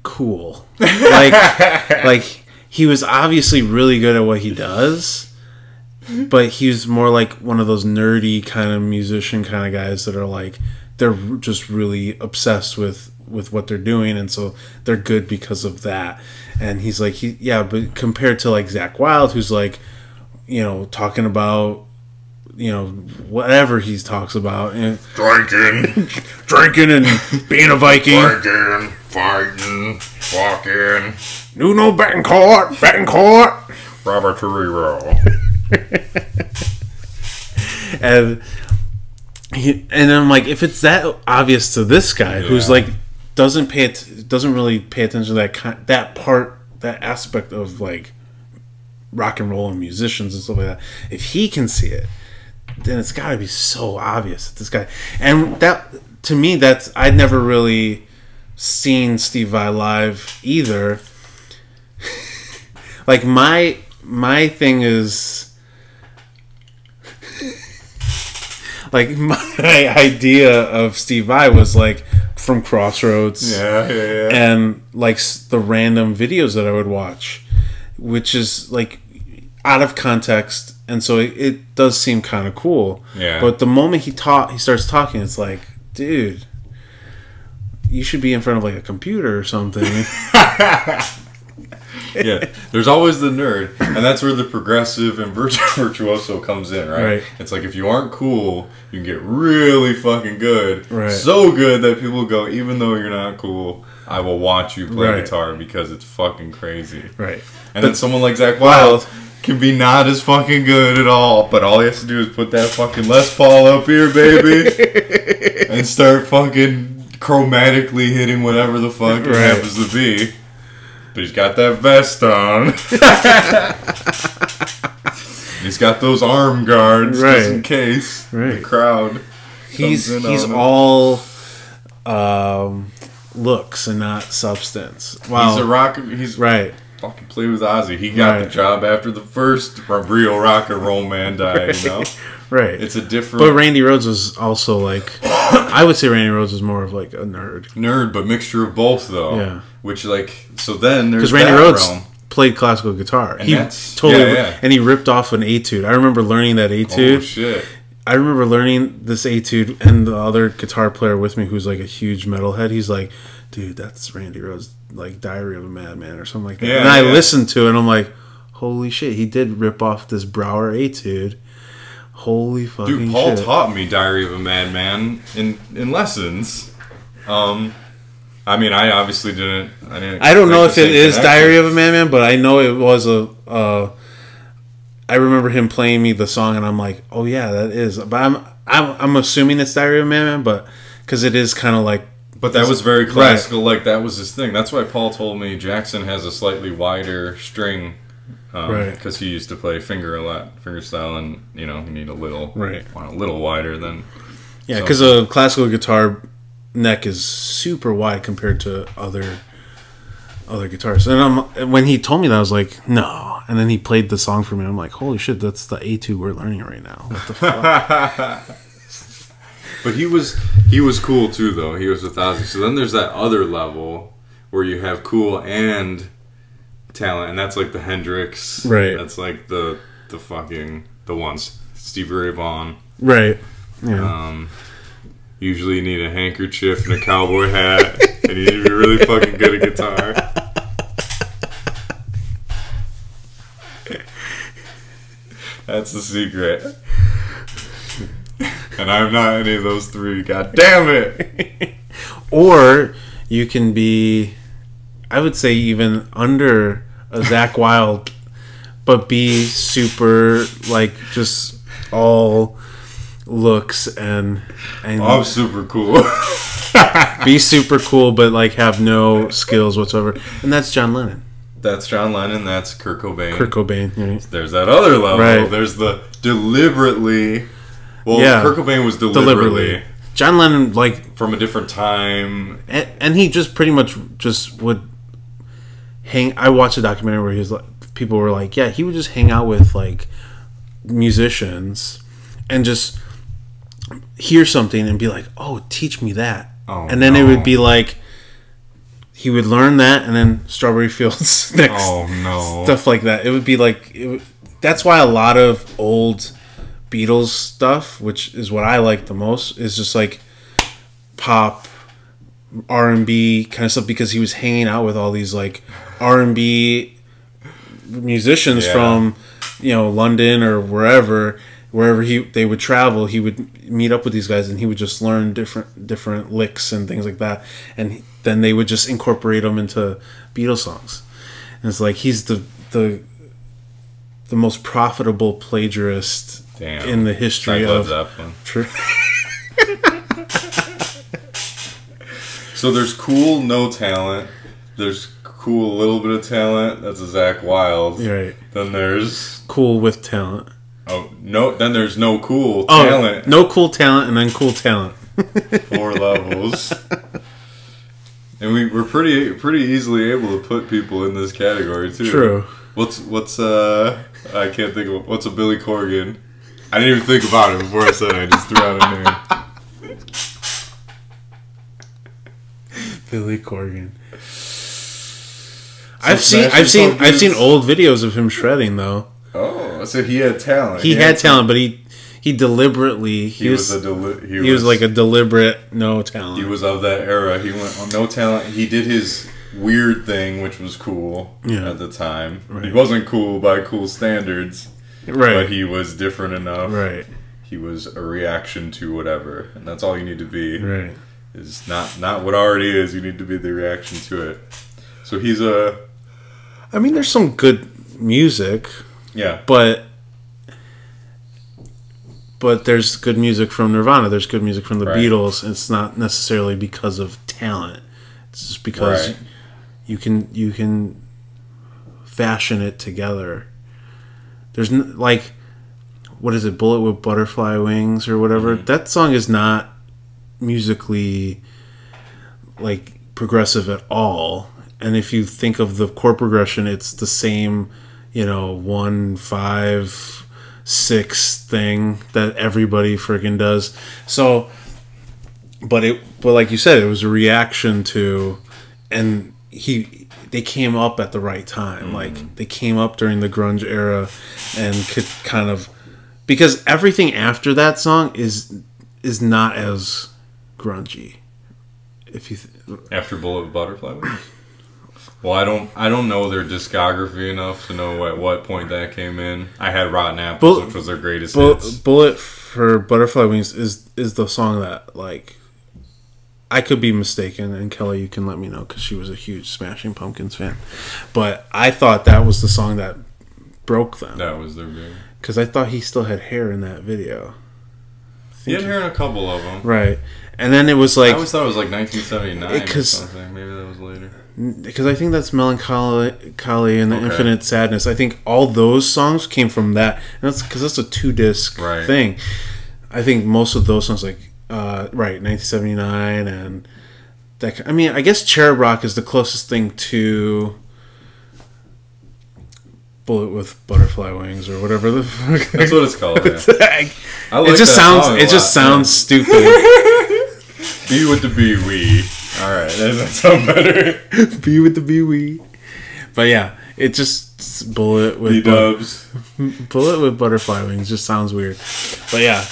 cool. Like he was obviously really good at what he does, but he's more like one of those nerdy kind of musician kind of guys that are like, they're just really obsessed with what they're doing, and so they're good because of that. And he's like, but compared to like Zakk Wylde, who's like, you know, talking about, you know, whatever he talks about, and drinking and being a Viking, drinking, fighting, walking, Nuno Betancourt, Robert Torero. and I'm like, if it's that obvious to this guy, who's like doesn't really pay attention to that aspect of like rock and roll and musicians and stuff like that, if he can see it, then it's got to be so obvious that this guy. And that, to me, I'd never really seen Steve Vai live either. Like my thing is, like, my idea of Steve Vai was like from Crossroads, and like the random videos that I would watch, which is like out of context, and so it does seem kind of cool. Yeah. But the moment he starts talking, it's like, dude, you should be in front of like a computer or something. Yeah, there's always the nerd, and that's where the progressive and virtuoso comes in, right? It's like, if you aren't cool, you can get really fucking good, so good that people go, even though you're not cool, I will watch you play guitar because it's fucking crazy. Right. And then someone like Zakk Wylde can be not as fucking good at all, but all he has to do is put that fucking Les Paul up here, baby, and start fucking chromatically hitting whatever the fuck it happens to be. But he's got that vest on. He's got those arm guards just in case the crowd. He's all looks and not substance. Wow. He's a rock. He's fucking played with Ozzy. He got the job after the first real rock and roll man died. You know. It's a different. But Randy Rhoads was also like, I would say Randy Rhoads was more of like a nerd, but mixture of both though. Yeah. Which, like, so then there's, because Randy Rhoads played classical guitar. And he totally and he ripped off an etude. I remember learning that etude. Oh shit. I remember learning this etude, and the other guitar player with me, who's like a huge metalhead, he's like, dude, that's Randy Rhoads, like Diary of a Madman or something like that. Yeah, and I listened to it, and I'm like, holy shit, he did rip off this Brouwer etude. Holy fucking shit. Dude, Paul taught me Diary of a Madman in lessons. I mean, I obviously didn't. I don't know if it is Diary of a Madman, but I know it was a. I remember him playing me the song, and I'm like, oh yeah, that is. But I'm assuming it's Diary of a Madman, but because it is kind of like. But that was very classical. Like, that was his thing. That's why Paul told me Jackson has a slightly wider string. Because he used to play finger style, and you know, you need a little, want a little wider than. Yeah, because a classical guitar neck is super wide compared to other guitars. And when he told me that, I was like, no. And then he played the song for me. I'm like, holy shit, that's the etude we're learning right now. What the fuck? But he was cool too, though. He was with Ozzy. So then there's that other level where you have cool and talent, and that's like the Hendrix. That's like the ones. Stevie Ray Vaughan. Yeah. Usually you need a handkerchief and a cowboy hat, and you need to be really fucking good at guitar. That's the secret. And I'm not any of those three. God damn it! Or you can be, I would say, even under a Zakk Wylde, but be super, like, just all looks and I'm super cool. Be super cool, but like have no skills whatsoever. And that's John Lennon. That's John Lennon. That's Kirk Cobain. Kirk Cobain. Yeah. There's that other level. There's the deliberately. Well, Kirk Cobain was deliberately. John Lennon, like, from a different time, and he just pretty much just would hang. I watched a documentary where he was like, people were like, yeah, he would just hang out with like musicians and just hear something and be like, "Oh, teach me that." And then it would be like he would learn that, and then Strawberry Fields next. Stuff like that. It would be like that's why a lot of old Beatles stuff, which is what I like the most, is just like pop, R&B kind of stuff, because he was hanging out with all these like R&B musicians from London or wherever they would travel. He would meet up with these guys and he would just learn different licks and things like that, and then they would just incorporate them into Beatles songs. And it's like he's the most profitable plagiarist in the history of Zeppelin. True. So there's cool, no talent. There's cool, a little bit of talent. That's a Zakk Wylde. Right. Then there's cool with talent. Oh no! Then there's no cool talent. No cool talent, and then cool talent. 4 levels. And we're pretty easily able to put people in this category too. True. What's I can't think of what's a Billy Corgan. I didn't even think about it before I said it. I just threw out a name. Billy Corgan. I've seen old videos of him shredding though. Oh, so he had talent. He had talent, but he deliberately he was like a deliberate no talent. He was of that era. He went on no talent. He did his weird thing, which was cool at the time. Right. He wasn't cool by cool standards, but he was different enough. Right. He was a reaction to whatever, and that's all you need to be. Right. Is not what already is. You need to be the reaction to it. So he's a. I mean, there's some good music. Yeah. But there's good music from Nirvana. There's good music from the Beatles. It's not necessarily because of talent. It's just because you can fashion it together. There's like, what is it? Bullet with Butterfly Wings or whatever. Mm-hmm. That song is not musically like progressive at all. And if you think of the chord progression, it's the same, 1, 5, 6 thing that everybody friggin' does. So, but like you said, it was a reaction to, and they came up at the right time. Mm-hmm. Like they came up during the grunge era, and could kind of, because everything after that song is not as grungy. If you after Bullet with Butterfly Wings. Well, I don't know their discography enough to know at what point that came in. I had Rotten Apples, which was their greatest hits. Bullet for Butterfly Wings is the song that, like, I could be mistaken, and Kelly, you can let me know, because she was a huge Smashing Pumpkins fan. But I thought that was the song that broke them. That was their big. Because I thought he still had hair in that video. He had hair in a couple of them. Right. And then it was like... I always thought it was like 1979 or something. Maybe that was later. Because I think that's Melancholy and the Infinite Sadness. I think all those songs came from that. And that's because that's a 2-disc thing. I think most of those songs, like, 1979 and... that. I mean, I guess Cherub Rock is the closest thing to... Bullet with Butterfly Wings or whatever the fuck. That's what it's called. Yeah. It just sounds stupid. Be with the bee wee. All right, does that sound better? Be with the bee wee. But yeah, it just Bullet with Bullet with Butterfly Wings just sounds weird. But yeah,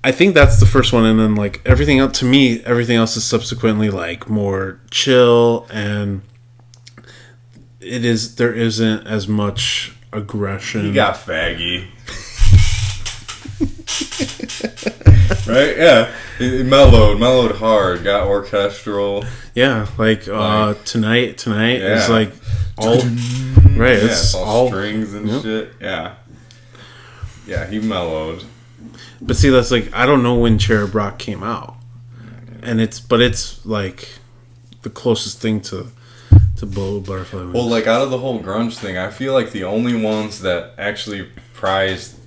I think that's the first one, and then like everything else, to me, everything else is subsequently like more chill, and there isn't as much aggression. He got faggy. Right? Yeah. It mellowed hard, got orchestral. Yeah, like tonight is like all right, it's all strings and shit. Yeah. Yeah, he mellowed. But see, that's like, I don't know when Cherub Rock came out. And it's like the closest thing to Bullet with Butterfly Wings. Well, like out of the whole grunge thing, I feel like the only ones that actually prized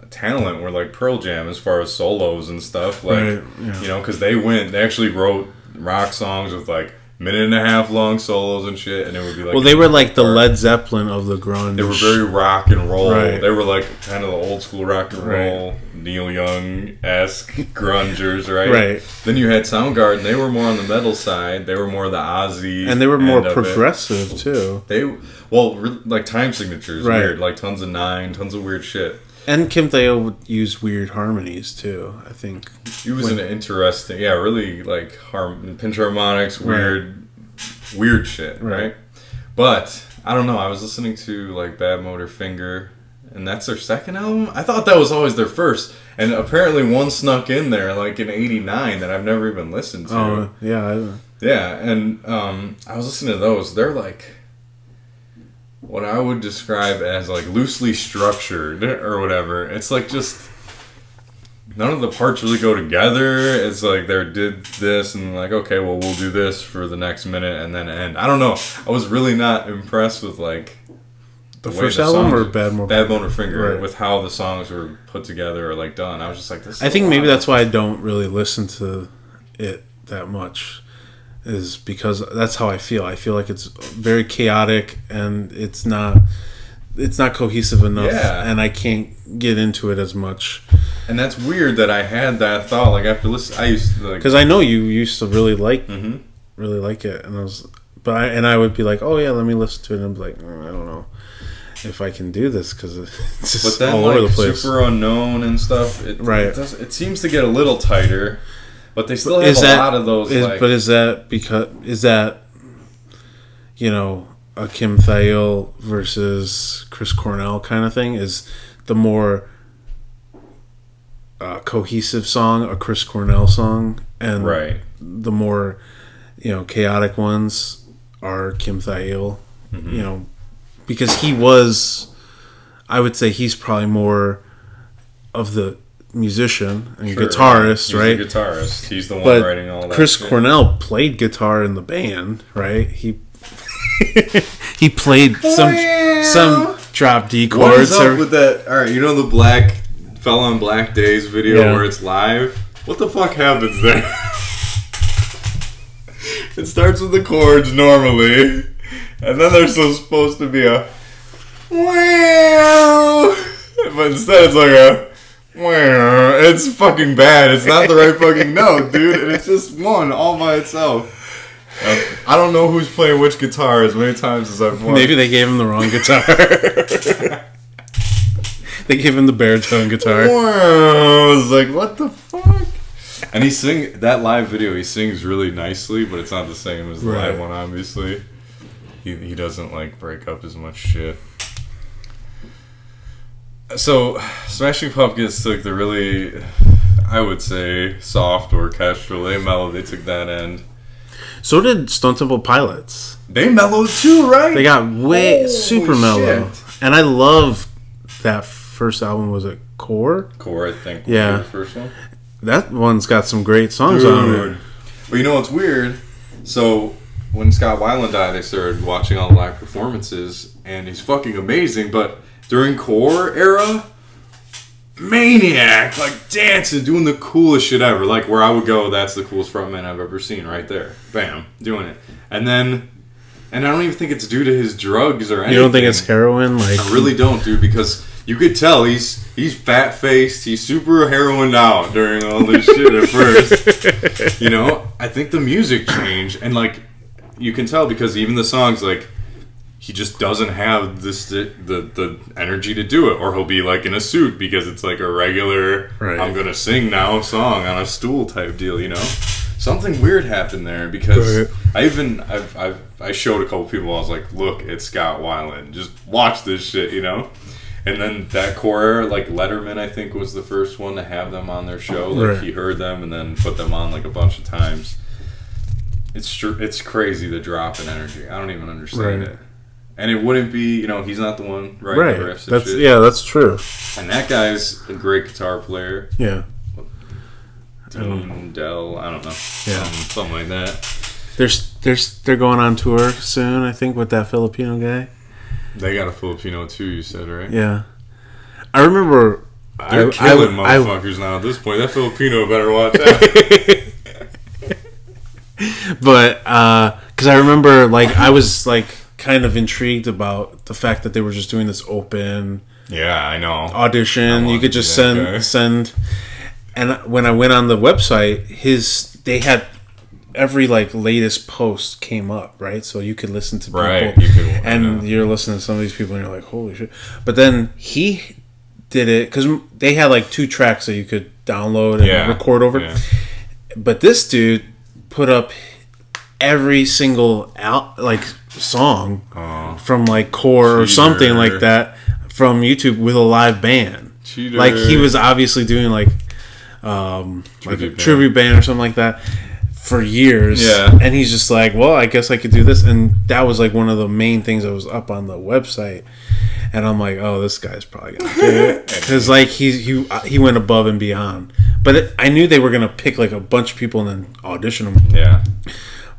talent were like Pearl Jam as far as solos and stuff. Like, because they actually wrote rock songs with like minute-and-a-half long solos and shit, and it would be like... Well, they were like the Led Zeppelin of the grunge. They were very rock and roll. Right. They were like kind of the old-school rock and roll, Neil Young-esque grungers, right? Right. Then you had Soundgarden. They were more on the metal side. They were more the Ozzy. And they were more progressive, too. Like Time Signatures, weird. Like tons of Nine, tons of weird shit. And Kim Thayil would use weird harmonies, too, I think. He was an interesting... Yeah, really, like, pinch harmonics, weird shit, right? But, I don't know, I was listening to, like, Bad Motor Finger, and that's their second album? I thought that was always their first. And apparently one snuck in there, like, in '89 that I've never even listened to. Oh, yeah. Yeah, and I was listening to those. They're, like... what I would describe as like loosely structured or whatever. It's like just none of the parts really go together. It's like they did this and like, okay, well, we'll do this for the next minute and then end. I don't know. I was really not impressed with like the first album or Bad Motor Finger with how the songs were put together or like done. I was just like, this. I think maybe that's why I don't really listen to it that much. Is because that's how I feel. I feel like it's very chaotic and it's not cohesive enough, and I can't get into it as much. And that's weird that I had that thought. Like after listening, I used to because I know you used to really like it, and I would be like, oh yeah, let me listen to it, and I'm like, I don't know if I can do this because it's just all over the place. Super Unknown and stuff. It seems to get a little tighter. But they still have a lot of those. But is that you know, a Kim Thayil versus Chris Cornell kind of thing? Is the more cohesive song a Chris Cornell song, and the more chaotic ones are Kim Thayil? You know, because I would say he's probably more of the musician and guitarist, right? He's the guitarist. He's the one writing all that. Chris Cornell played guitar in the band, right? He played some drop D chords. What is up with that? All right, you know the Fell on Black Days video where it's live? What the fuck happens there? It starts with the chords normally, and then there's supposed to be a wow, but instead it's like a it's fucking bad. It's not the right fucking note, dude. And it's just one all by itself. I don't know who's playing which guitar as many times as I've watched. Maybe they gave him the wrong guitar. They gave him the baritone guitar. I was like, what the fuck? And that live video, he sings really nicely, but it's not the same as the live one, obviously. He doesn't like break up as much shit. So, Smashing Pumpkins took the really, I would say, soft orchestral. They mellowed. They took that end. So did Stone Temple Pilots. They mellowed too, right? They got super mellow. And I love that first album. Was it Core? Core, I think. Yeah. The first one. That one's got some great songs on it. But you know what's weird? So, when Scott Weiland died, I started watching all the live performances, and he's fucking amazing, but during Core era, maniac, like dancing, doing the coolest shit ever. Like where I would go, that's the coolest frontman I've ever seen, right there. Bam, doing it. And I don't even think it's due to his drugs or anything. You don't think it's heroin? Like I really don't, dude, because you could tell he's fat faced, he's super heroined out during all this shit at first. You know, I think the music changed, and like you can tell because even the songs like. He just doesn't have the energy to do it, or he'll be like in a suit because it's like a regular I'm gonna sing now song on a stool type deal, you know. Something weird happened there because I showed a couple people. I was like, look, it's Scott Weiland, just watch this shit, you know. And then that Core era, like Letterman, I think was the first one to have them on their show. Like he heard them and then put them on like a bunch of times. It's crazy the drop in energy. I don't even understand it. And it wouldn't be, you know, he's not the one writing the riffs and shit. Yeah, that's true. And that guy's a great guitar player. Yeah. Dell, I don't know. Yeah. Something like that. They're going on tour soon, I think, with that Filipino guy. They got a Filipino too, you said, right? Yeah. I remember... They're killing motherfuckers now at this point. That Filipino better watch out. But Because I remember, like, I was like kind of intrigued about the fact that they were just doing this open. Yeah, I know. Audition. You could just send. And when I went on the website, they had every like latest post came up, right? So you could listen to people, you're listening to some of these people, and you're like, holy shit! But then he did it because they had like 2 tracks that you could download and record over. Yeah. But this dude put up every single song from like Core or something like that from YouTube with a live band. Cheater. Like he was obviously doing like a tribute band or something like that for years. Yeah. And he's just like, well, I guess I could do this. And that was like one of the main things that was up on the website. And I'm like, oh, this guy's probably gonna do it because like he went above and beyond. But I knew they were gonna pick like a bunch of people and then audition them. Yeah.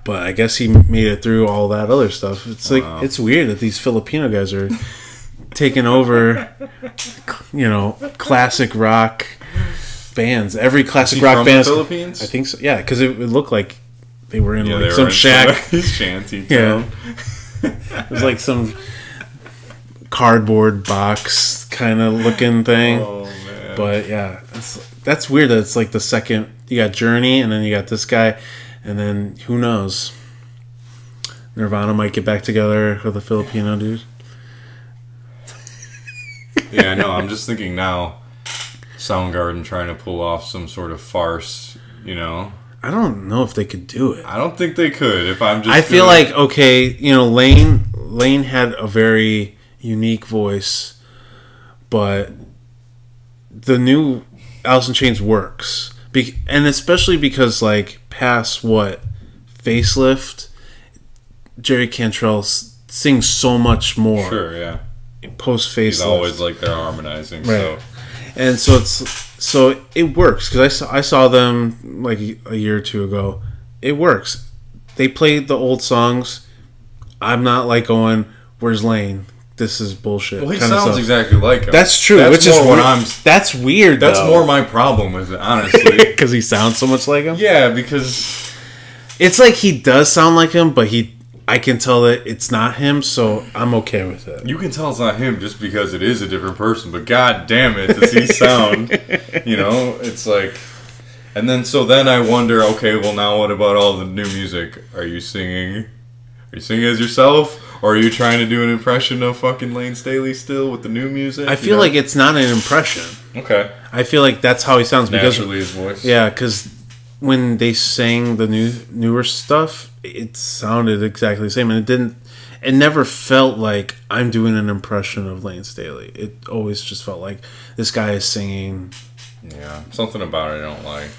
But I guess he made it through all that other stuff. It's like it's weird that these Filipino guys are taking over, classic rock bands. Every classic rock band. Philippines? I think so. Yeah, because it looked like they were in like some shack, shanty town. It was like some cardboard box kind of looking thing. Oh man! But yeah, that's weird. That it's like the second you got Journey, and then you got this guy, and then who knows? Nirvana might get back together with a Filipino dude. Yeah, I know. I'm just thinking now, Soundgarden trying to pull off some sort of farce, I don't know if they could do it. I don't think they could. I feel like, okay, Lane had a very unique voice, but the new Alice in Chains works. And especially because, like, past Facelift, Jerry Cantrell sings so much more. Sure, yeah. Post Facelift. He's always like they're harmonizing, right. And so it works because I saw them like a year or 2 ago. It works. They played the old songs. I'm not like going, "Where's Lane? This is bullshit." Well, he sounds exactly like him. That's true. That's which is what that's weird. That's more my problem with it, honestly, because he sounds so much like him. Yeah, because it's like he does sound like him, but I can tell that it's not him, so I'm okay with it. You can tell it's not him just because it is a different person, but god damn it, does he sound, it's like... And then I wonder, okay, well now what about all the new music? Are you singing as yourself? Or are you trying to do an impression of fucking Lane Staley still with the new music? I feel like it's not an impression. Okay. I feel like that's how he sounds. Naturally his voice. Yeah, because when they sang the newer stuff, it sounded exactly the same, and it never felt like I'm doing an impression of Lane Staley. It always just felt like this guy is singing. Yeah, something about it I don't like,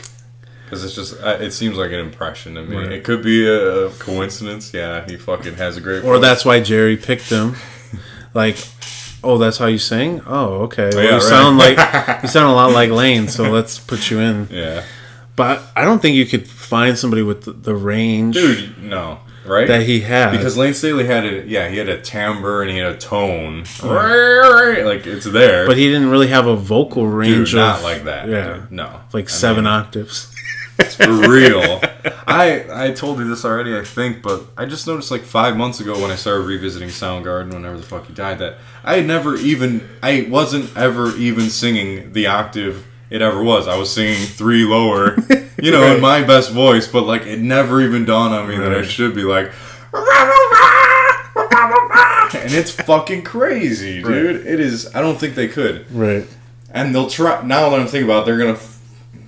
because it seems like an impression to me. Right. It could be a coincidence. Yeah, he fucking has a great voice. Or that's why Jerry picked him. Like, oh, that's how you sing? Oh, okay. Well, you sound a lot like Lane, so let's put you in. Yeah. But I don't think you could find somebody with the range. Dude, no. Right? That he had. Because Lane Staley had he had a timbre and he had a tone. Right. Like, it's there. But he didn't really have a vocal range. Dude, not like that. Yeah. Dude, no. Like 7 octaves. It's for real. I told you this already, I think, but I just noticed like 5 months ago when I started revisiting Soundgarden, whenever the fuck he died, that I wasn't ever even singing the octave it ever was. I was singing 3 lower, right. In my best voice, but like it never even dawned on me that I should be like, and it's fucking crazy, dude. Right. It is. I don't think they could. Right. And they'll try. Now that I'm thinking about it,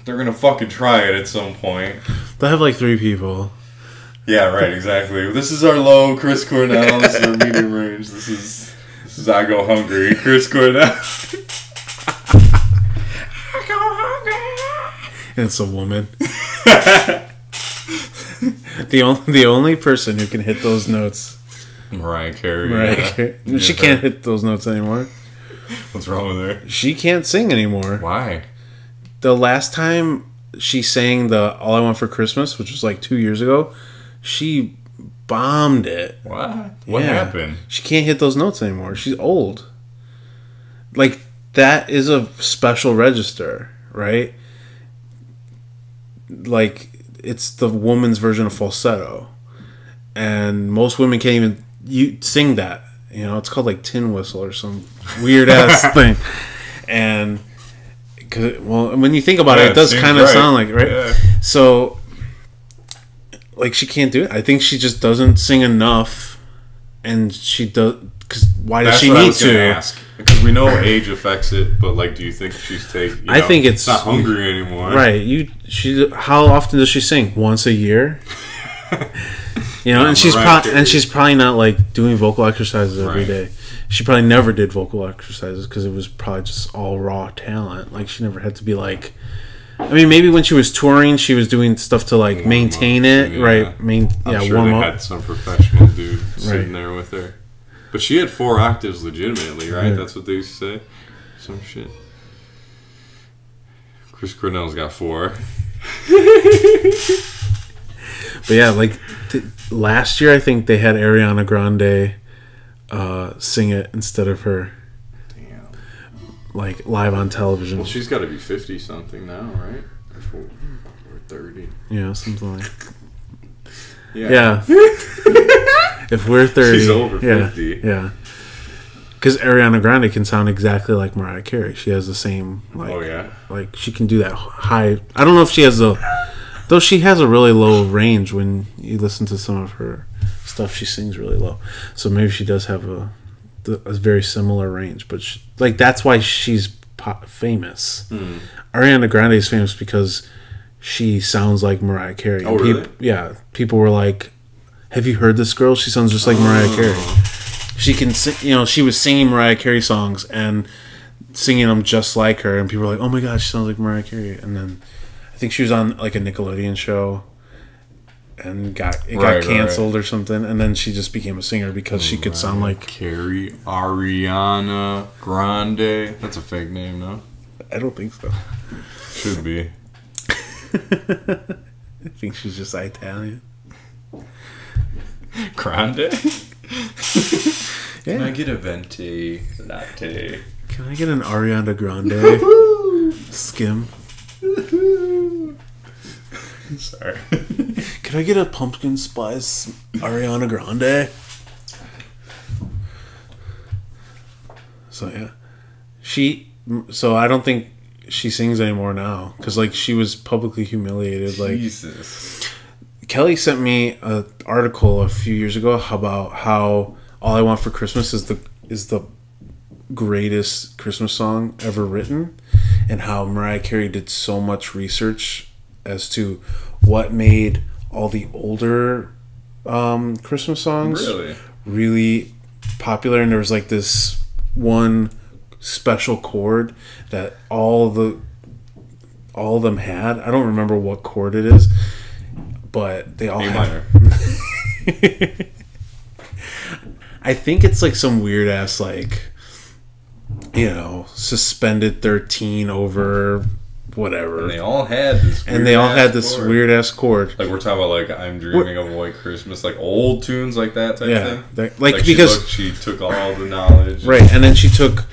they're gonna fucking try it at some point. They'll have like 3 people. Yeah, right. Exactly. This is our low, Chris Cornell. This is our medium range. This is I Go Hungry, Chris Cornell. It's a woman. the only person who can hit those notes. Mariah Carey. She can't hit those notes anymore. What's wrong with her? She can't sing anymore. Why? The last time she sang the All I Want for Christmas, which was like 2 years ago, she bombed it. What? What happened? She can't hit those notes anymore. She's old. Like, that is a special register, right? Like, it's the woman's version of falsetto. and most women can't even sing that. You know, it's called like tin whistle or some weird ass thing. And well, when you think about it does kind of sound like right. So, like, she can't do it. I think she just doesn't sing enough, and she does. Because why does she need to? Ask. Because we know age affects it, but like, do you think she's taking? I think it's not hungry anymore. Right? How often does she sing? Once a year. You know, and she's probably not like doing vocal exercises every day. She probably never did vocal exercises because it was probably just all raw talent. Like, she never had to be like. I mean, maybe when she was touring, she was doing stuff to like maintain it, right? I'm sure they had some professional dude sitting there with her. But she had 4 octaves legitimately, right? That's what they used to say. Some shit. Chris Cornell's got 4. But yeah, like last year, I think they had Ariana Grande sing it instead of her. Damn. Like live on television. Well, she's got to be 50 something now, right? Or 30. Yeah, something like. Yeah. If we're 30, she's over 50. Yeah. Because Ariana Grande can sound exactly like Mariah Carey. She has the same like she can do that high. I don't know if she has though she has a really low range when you listen to some of her stuff. She sings really low, so maybe she does have a very similar range. But like that's why she's famous. Ariana Grande is famous because she sounds like Mariah Carey. Oh, really? People were like, "Have you heard this girl? She sounds just like Mariah Carey." She can sing, you know, she was singing Mariah Carey songs and singing them just like her, and people were like, "Oh my god, she sounds like Mariah Carey." And then I think she was on like a Nickelodeon show and got canceled or something, and then she just became a singer because she could sound like Carey. Ariana Grande. That's a fake name, no? I don't think so. Should be. I think she's just Italian. Grande? Can I get a venti latte? Can I get an Ariana Grande skim? Sorry. Can I get a pumpkin spice Ariana Grande? So yeah, so I don't think she sings anymore now because like she was publicly humiliated. Jesus. Like Kelly sent me an article a few years ago about how "All I Want for Christmas" is the greatest Christmas song ever written, and how Mariah Carey did so much research as to what made all the older Christmas songs really popular, and there was like this one special chord that all of them had. I don't remember what chord it is, but they all have. I think it's like some weird ass like, you know, suspended 13 over whatever. And they all had this weird ass chord. Like we're talking about like "I'm Dreaming of a White Christmas," like old tunes like that type thing. Like because she took all the knowledge. Right, and then she took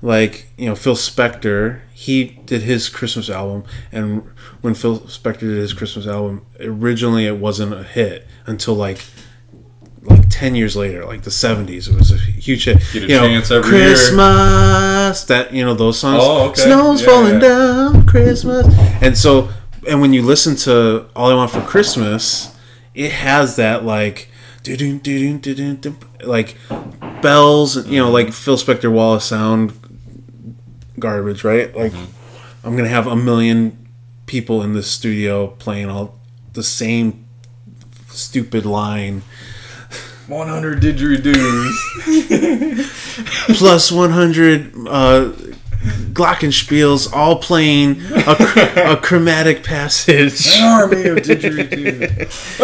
like, you know, Phil Spector, he did his Christmas album, and when Phil Spector did his Christmas album, originally it wasn't a hit until like 10 years later, like the 70s, it was a huge hit. Get a chance every Christmas, that, you know, those songs. Oh, okay. Snow's falling down, Christmas. And when you listen to "All I Want for Christmas," it has that like like bells, you know, like Phil Spector wall of sound garbage, right? Like I'm gonna have 1 million people in this studio playing all the same stupid line. 100 didgeridoos plus 100 glockenspiels, all playing a chromatic passage. An army of didgeridoos.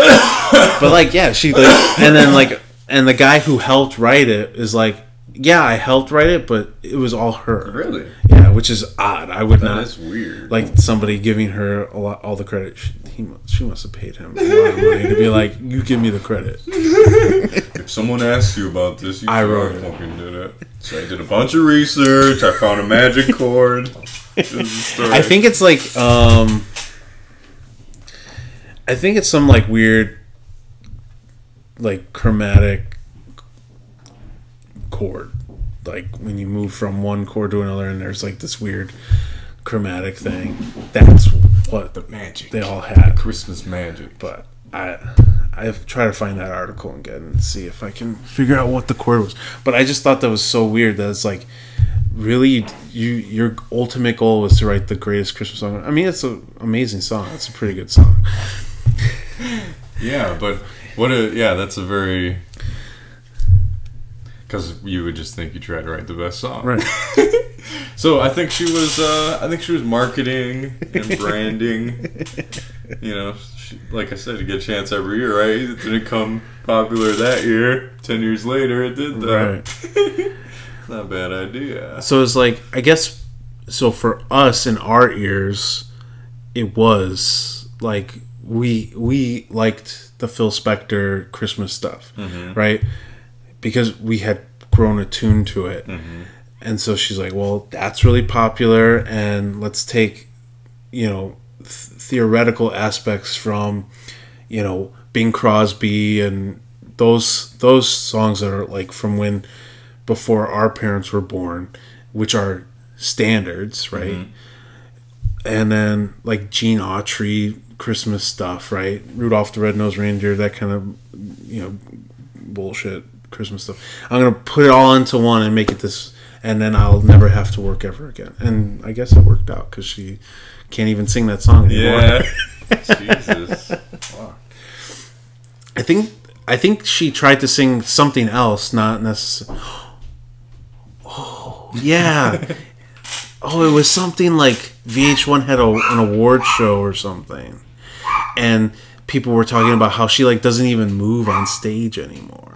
But like, yeah, she like, and then like, and the guy who helped write it is like, yeah, I helped write it, but it was all her. Really? Yeah, which is odd. I would not. That's weird. Like somebody giving her all the credit. She must have paid him a lot of money to be like, you give me the credit. If someone asks you about this, I wrote it. Fucking did it. So I did a bunch of research. I found a magic chord. I think it's like, I think it's some like weird like chromatic chord. Like when you move from one chord to another, and there's like this weird chromatic thing. That's what the magic they all had. Christmas magic. But I've tried to find that article again and see if I can figure out what the chord was. But I just thought that was so weird that it's like, really, your ultimate goal was to write the greatest Christmas song. I mean, it's an amazing song. It's a pretty good song. Yeah, but that's a very... Because you would just think you tried to write the best song, right? So I think she was marketing and branding. You know, like I said, you get a chance every year, right? It didn't come popular that year. 10 years later, it did that. Right. Not a bad idea. So it's like, I guess, so for us in our ears, it was like we liked the Phil Spector Christmas stuff, right? Because we had grown attuned to it. And so she's like, well, that's really popular, and let's take, you know, theoretical aspects from, you know, Bing Crosby and those songs that are like from when before our parents were born, which are standards, right? And then like Gene Autry Christmas stuff, right? Rudolph the Red-Nosed Reindeer, that kind of, you know, bullshit Christmas stuff. I'm gonna put it all into one and make it this, and then I'll never have to work ever again. And I guess it worked out because she can't even sing that song anymore. Yeah. Jesus. Fuck. I think she tried to sing something else, not necessarily. Oh yeah. Oh, it was something like VH1 had an award show or something, and people were talking about how she like doesn't even move on stage anymore.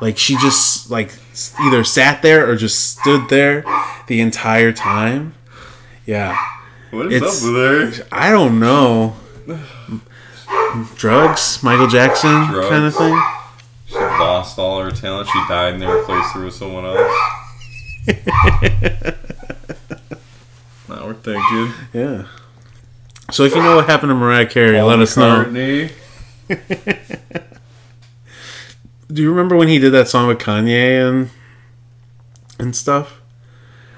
Like she just like either sat there or just stood there the entire time. Yeah. What is up with her? I don't know. Drugs, Michael Jackson kind of thing. She lost all her talent. She died and they replaced her with someone else. Now we're thinking. Yeah. So if you know what happened to Mariah Carey, let us know. Do you remember when he did that song with Kanye and stuff?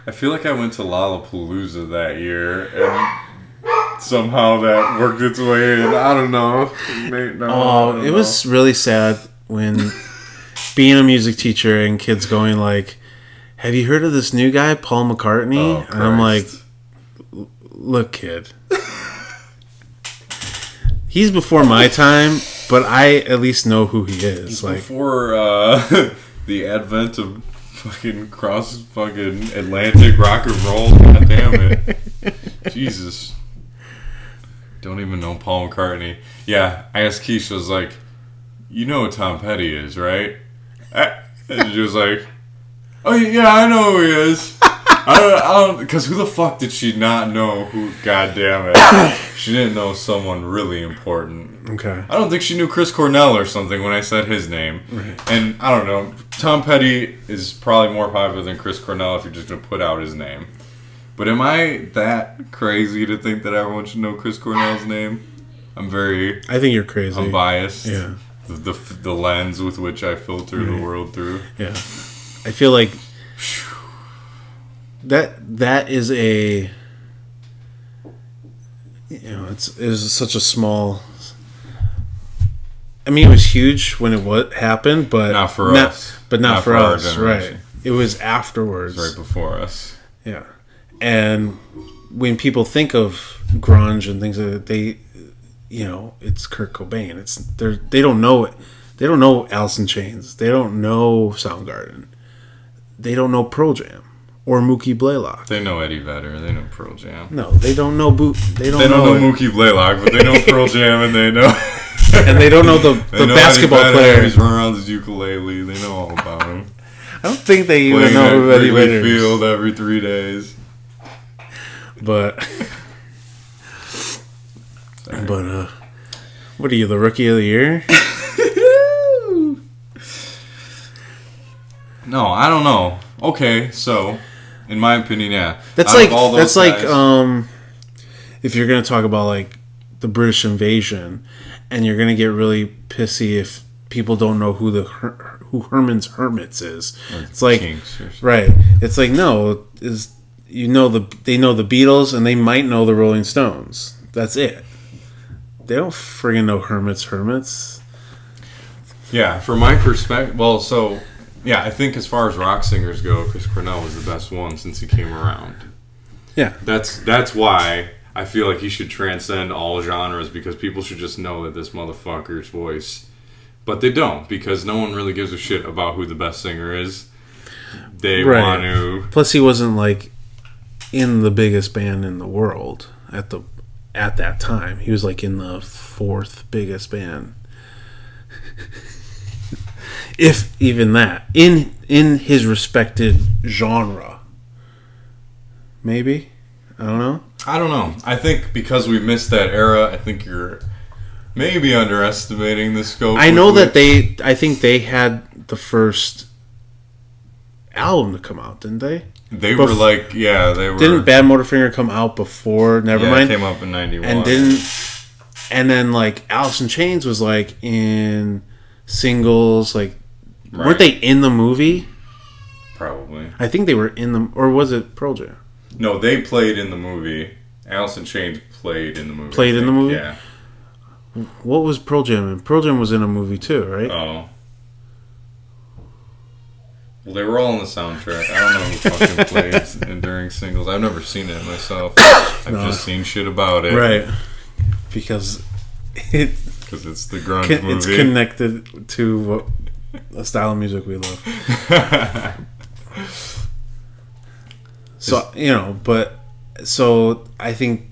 I feel like I went to Lollapalooza that year, and somehow that worked its way in. I don't know. It was really sad when being a music teacher and kids going like, have you heard of this new guy, Paul McCartney? Oh, and I'm like, look, kid. He's before my time, but I at least know who he is. He's like before the advent of fucking Atlantic rock and roll. God damn it. Jesus. Don't even know Paul McCartney. Yeah, I asked Keisha, I was like, you know what Tom Petty is, right? And she was like, oh yeah, I know who he is. I don't, because who the fuck did she not know who, god damn it. She didn't know someone really important. Okay. I don't think she knew Chris Cornell or something when I said his name. Right. And I don't know, Tom Petty is probably more popular than Chris Cornell if you're just going to put out his name. But am I that crazy to think that everyone should know Chris Cornell's name? I think you're crazy. I'm biased. Yeah. The lens with which I filter the world through. Yeah. I feel like that is a, you know, it was such a small, I mean, it was huge when it happened, but not for us. But not for us, right? It was afterwards. It was right before us. Yeah. And when people think of grunge and things like that, they, you know, it's Kurt Cobain. They don't know it. They don't know Alice in Chains. They don't know Soundgarden. They don't know Pearl Jam or Mookie Blaylock. They know Eddie Vedder. They know Pearl Jam. No, they don't know They don't know Mookie Blaylock, but they know Pearl Jam, and they know. And they don't know the basketball player. He's running around his ukulele. They know all about him. I don't think they even know who Eddie Vedder is. Field every 3 days. But what are you, the rookie of the year? No, I don't know. Okay, so in my opinion, yeah. That's like if you're gonna talk about like the British invasion, and you're gonna get really pissy if people don't know who Herman's Hermits is. It's like right. It's like no, they know the Beatles and they might know the Rolling Stones. That's it. They don't friggin' know Hermits. Yeah, from my perspective, well, so yeah, I think as far as rock singers go, Chris Cornell was the best one since he came around. Yeah, that's why I feel like he should transcend all genres, because people should just know that this motherfucker's voice. But they don't, because no one really gives a shit about who the best singer is. They want to. Plus, he wasn't like in the biggest band in the world at that time. He was like in the 4th biggest band, if even that, in his respected genre. Maybe, I don't know. I think because we missed that era, I think you're maybe underestimating the scope. I know that I think they had the first album to come out, didn't they? They were like, yeah, they were. Didn't Bad Motorfinger come out before Nevermind? Yeah, it came up in 91. And then like Alice in Chains was like in singles, like weren't they in the movie? Probably. I think they were in the, or was it Pearl Jam? No, they played in the movie. Alice in Chains played in the movie. Played in the movie? Yeah. What was Pearl Jam in? Pearl Jam was in a movie too, right? Oh. Well, they were all on the soundtrack. I don't know who fucking played during singles. I've never seen it myself. I've just seen shit about it. Right. Because it's the grunge movie. It's connected to a style of music we love. So, so I think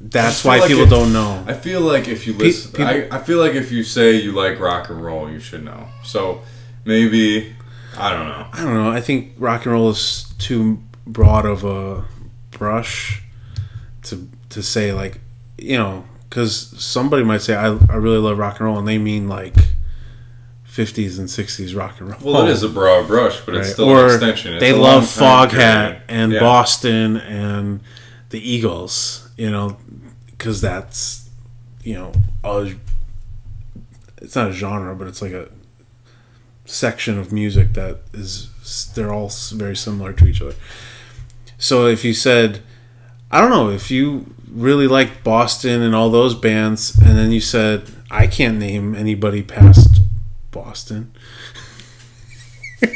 that's why people don't know. I feel like if you listen, I feel like if you say you like rock and roll, you should know. So maybe, I don't know. I think rock and roll is too broad of a brush to say, like, because somebody might say I really love rock and roll, and they mean like 50s and 60s rock and roll. Well, it is a broad brush, but it's still an extension. It's they love Foghat and Boston and the Eagles, because that's, it's not a genre, but it's like a section of music that they're all very similar to each other. So if you said, I don't know, if you really liked Boston and all those bands, and then you said, I can't name anybody past Boston, because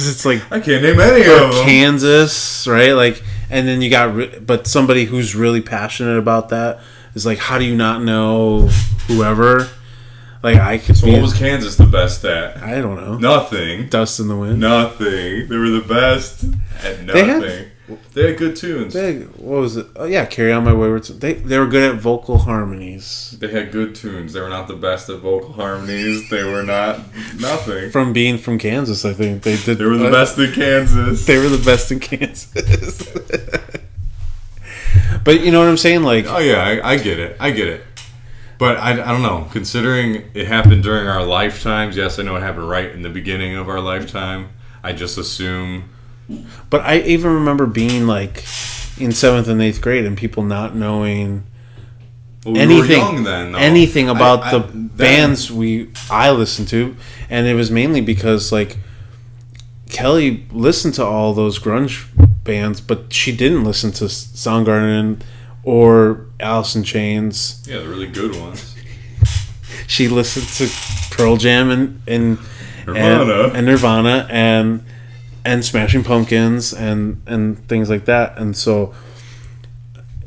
it's like I can't name any of them. Kansas, right? Like, and then you got, but somebody who's really passionate about that is like, how do you not know whoever? Like, I could. So what was Kansas the best at? I don't know. Nothing. Dust in the Wind. Nothing. They were the best at nothing. They had good tunes. What was it? Oh yeah, Carry On My Wayward Son. They were good at vocal harmonies. They had good tunes. They were not the best at vocal harmonies. They were not nothing. From being from Kansas, I think they did. They were the best in Kansas. They were the best in Kansas. But you know what I'm saying? Like, oh yeah, I get it. But I don't know. Considering it happened during our lifetimes, yes, I know it happened right in the beginning of our lifetime. I just assume. But I even remember being like in 7th and 8th grade and people not knowing anything about the bands I listened to, and it was mainly because like Kelly listened to all those grunge bands, but she didn't listen to Soundgarden or Alice in Chains. Yeah, the really good ones. She listened to Pearl Jam and Nirvana and Smashing Pumpkins and things like that. And so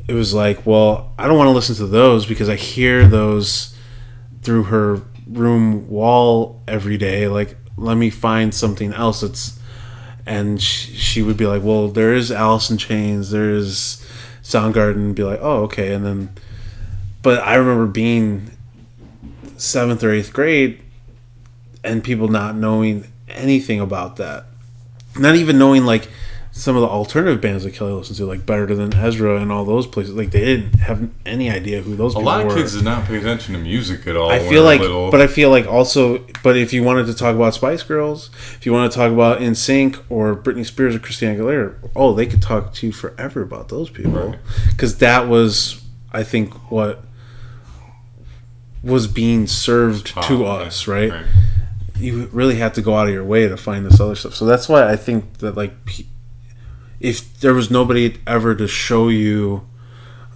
it was like, well, I don't want to listen to those because I hear those through her room wall every day. Like, let me find something else that's... And she would be like, well, there is Alice in Chains, there is Soundgarden, and be like, oh, okay. And then... But I remember being 7th or 8th grade and people not knowing anything about that. Not even knowing like some of the alternative bands that Kelly listened to, like Better Than Ezra and all those places. Like they didn't have any idea who those people were. A lot of kids did not pay attention to music at all. I feel like, but I feel like also, but if you wanted to talk about Spice Girls, if you want to talk about NSYNC or Britney Spears or Christina Aguilera, oh, they could talk to you forever about those people, because that was, I think, what was being served to us, right? You really had to go out of your way to find this other stuff. So that's why I think that, like, if there was nobody ever to show you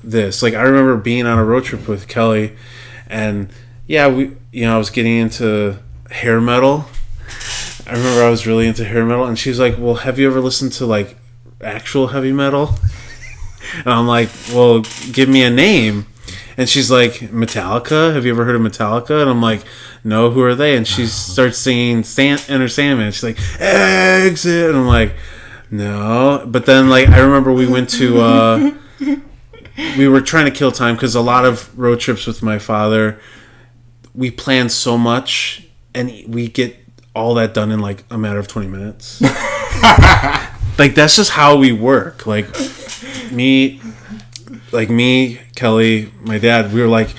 this, like, I remember being on a road trip with Kelly, and yeah, I was getting into hair metal. I remember I was really into hair metal, and she was like, well, have you ever listened to, like, actual heavy metal? And I'm like, well, give me a name. And she's like, Metallica? Have you ever heard of Metallica? And I'm like, no, who are they? And she starts singing Enter Sandman. She's like, Exit. And I'm like, no. But then, like, I remember we went to, we were trying to kill time because a lot of road trips with my father, we plan so much and we get all that done in, like, a matter of 20 minutes. Like, that's just how we work. Like, me, Kelly, my dad, we were like,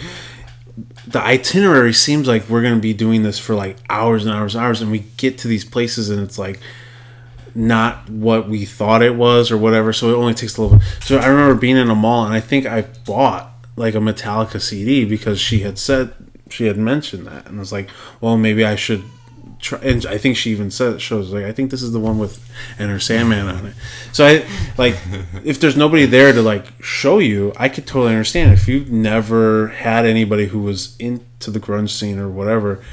the itinerary seems like we're going to be doing this for, like, hours and hours and hours, and we get to these places and it's, like, not what we thought it was or whatever, so it only takes a little bit. So I remember being in a mall, and I think I bought, like, a Metallica CD because she had mentioned that, and I was like, well, maybe I should try. And I think she even said, shows, like, I think this is the one with Enter Sandman on it. So I, like, if there's nobody there to, like, show you, I could totally understand. If you've never had anybody who was into the grunge scene or whatever,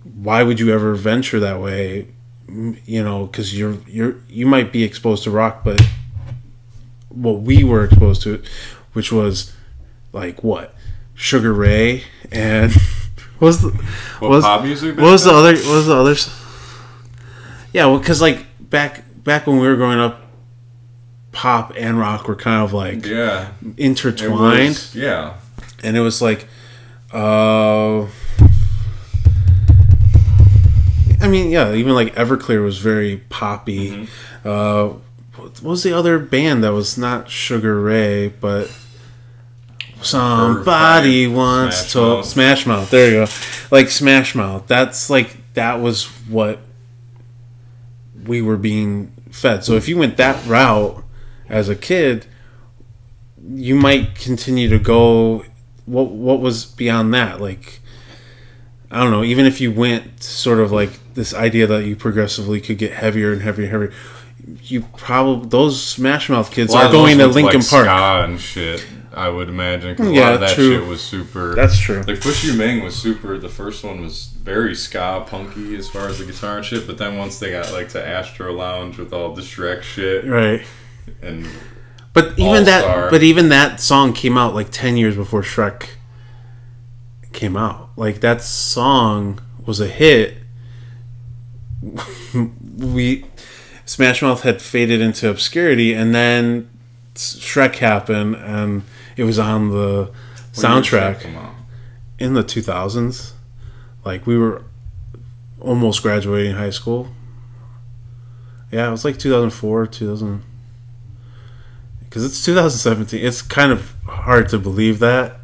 why would you ever venture that way? You know, because you might be exposed to rock, but what we were exposed to, which was, like, what, Sugar Ray and what was pop music? What was the others? Yeah, well, because, like, back when we were growing up, pop and rock were kind of, like, intertwined. And it was like, I mean, yeah, even, like, Everclear was very poppy. What was the other band that was not Sugar Ray, but somebody wants to... Smash Mouth, there you go. Like, Smash Mouth, that's, like, that was what we were being fed. So if you went that route as a kid, you might continue to go... What was beyond that? Like, I don't know, even if you went sort of like this idea that you progressively could get heavier and heavier and heavier, you probably, those Smash Mouth kids are going to Linkin Park. Ska and shit, I would imagine, because a lot of that shit was super... That's true. Like, Push You Ming was super... The first one was very ska punky as far as the guitar and shit, but then once they got, like, to Astro Lounge with all the Shrek shit... Right. And... But even that song came out, like, 10 years before Shrek came out. Like, that song was a hit. Smash Mouth had faded into obscurity, and then Shrek happened, and it was on the soundtrack in the 2000s. Like, we were almost graduating high school. Yeah, it was like 2004, 2000. Because it's 2017. It's kind of hard to believe that.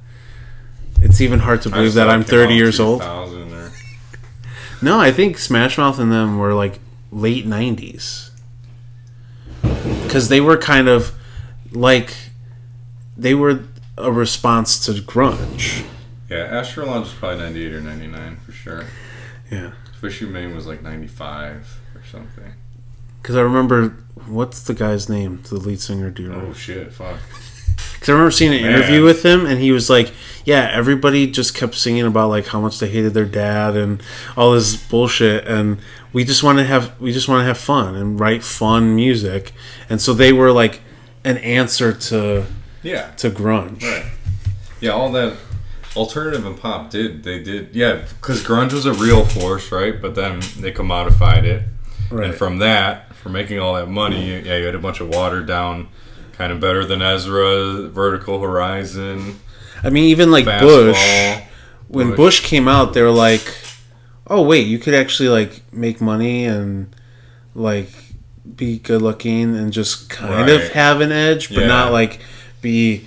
It's even hard to believe that I'm 30 years old. No, I think Smash Mouth and them were, like, late 90s. Because they were kind of like, they were a response to grunge. Yeah, Astro Lounge was probably 98 or 99 for sure. Yeah. Push You Ming was like 95 or something. Because I remember, what's the guy's name? The lead singer, do you remember? Oh shit, fuck. Because I remember seeing an interview with him, and he was like, yeah, everybody just kept singing about, like, how much they hated their dad and all this bullshit, and we just want to have fun and write fun music. And so they were like an answer to grunge. Right. Yeah, all that alternative and pop did. Yeah, because grunge was a real force, right? But then they commodified it. Right. And from that, for making all that money, you had a bunch of watered down, kind of Better Than Ezra, Vertical Horizon. I mean, even like Bush. When Bush came out, they were like, oh, wait, you could actually, like, make money and, like, be good looking and just kind of have an edge, but not, like, be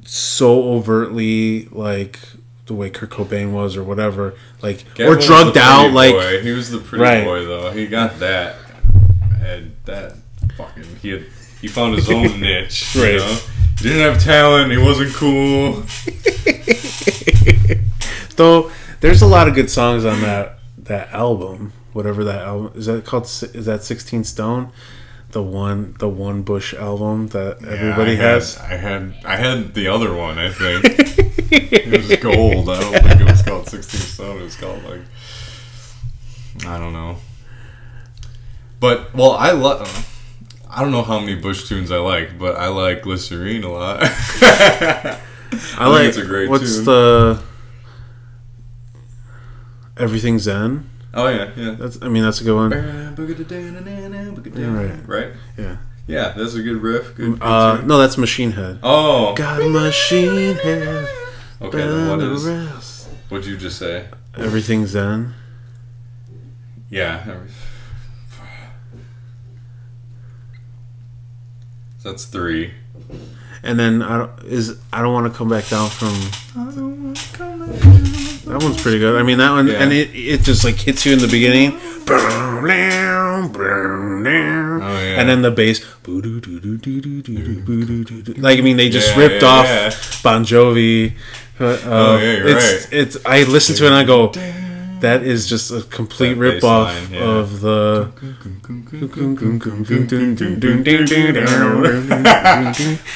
so overtly, like, the way Kirk Cobain was or whatever, like, or drugged out, like... Boy. He was the pretty boy, though. He got that. And that fucking... He found his own niche, you know? He didn't have talent. He wasn't cool. Though there's a lot of good songs on that album. Whatever that album is, that called? Is that 16 Stone? The one Bush album that everybody has. I had the other one. I think it was gold. I don't think it was called 16 Stone. It was called like, I don't know. But well, I don't know how many Bush tunes I like, but I like Glycerine a lot. I like. It's a great tune. What's the Everything Zen? Oh yeah. That's a good one. Right. Yeah. Yeah, that's a good riff. Good no, that's Machine Head. Oh. Got a machine head. Okay, then what is? What'd you just say? Everything Zen. Yeah. That's 3. And then I don't want to come back down from. I don't want to come back down. That one's pretty good. I mean, that one, yeah. And it just like hits you in the beginning. Oh, yeah. And then the bass. Like, I mean, they just ripped off Bon Jovi. Oh, yeah, you're right. It's. I listen to it and I go, that is just a complete rip off of the.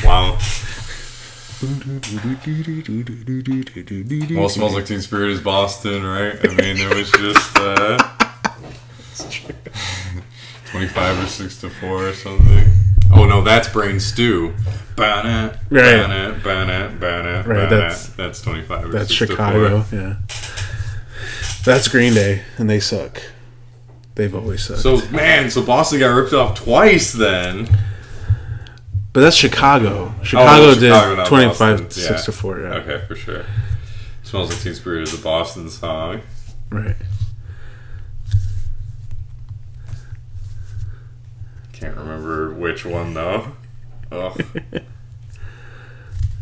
Wow. Well, Smells Like Teen Spirit is Boston, right? I mean, it was just 25 or 6 to 4 or something. Oh no, that's Brain Stew. Right. Right. That's 25 or that's 6 Chicago, to 4. Yeah. That's Green Day, and they suck. They've always sucked. So Boston got ripped off twice then. But that's Chicago. Chicago did 25 6 to 4. Yeah. Okay, for sure. Smells Like Teen Spirit is a Boston song. Right. Can't remember which one though. Ugh.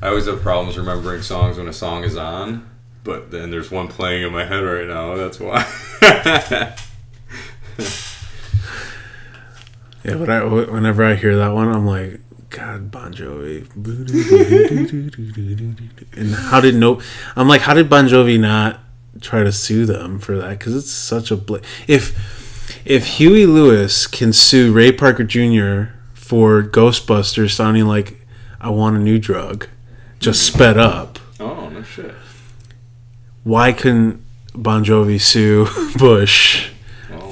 I always have problems remembering songs when a song is on, but then there's one playing in my head right now. That's why. Yeah, but whenever I hear that one, I'm like, God, Bon Jovi. And how did Bon Jovi not try to sue them for that? Because it's such a if Huey Lewis can sue Ray Parker Jr. for Ghostbusters sounding like I Want a New Drug, just sped up. Oh, no shit. Why couldn't Bon Jovi sue Bush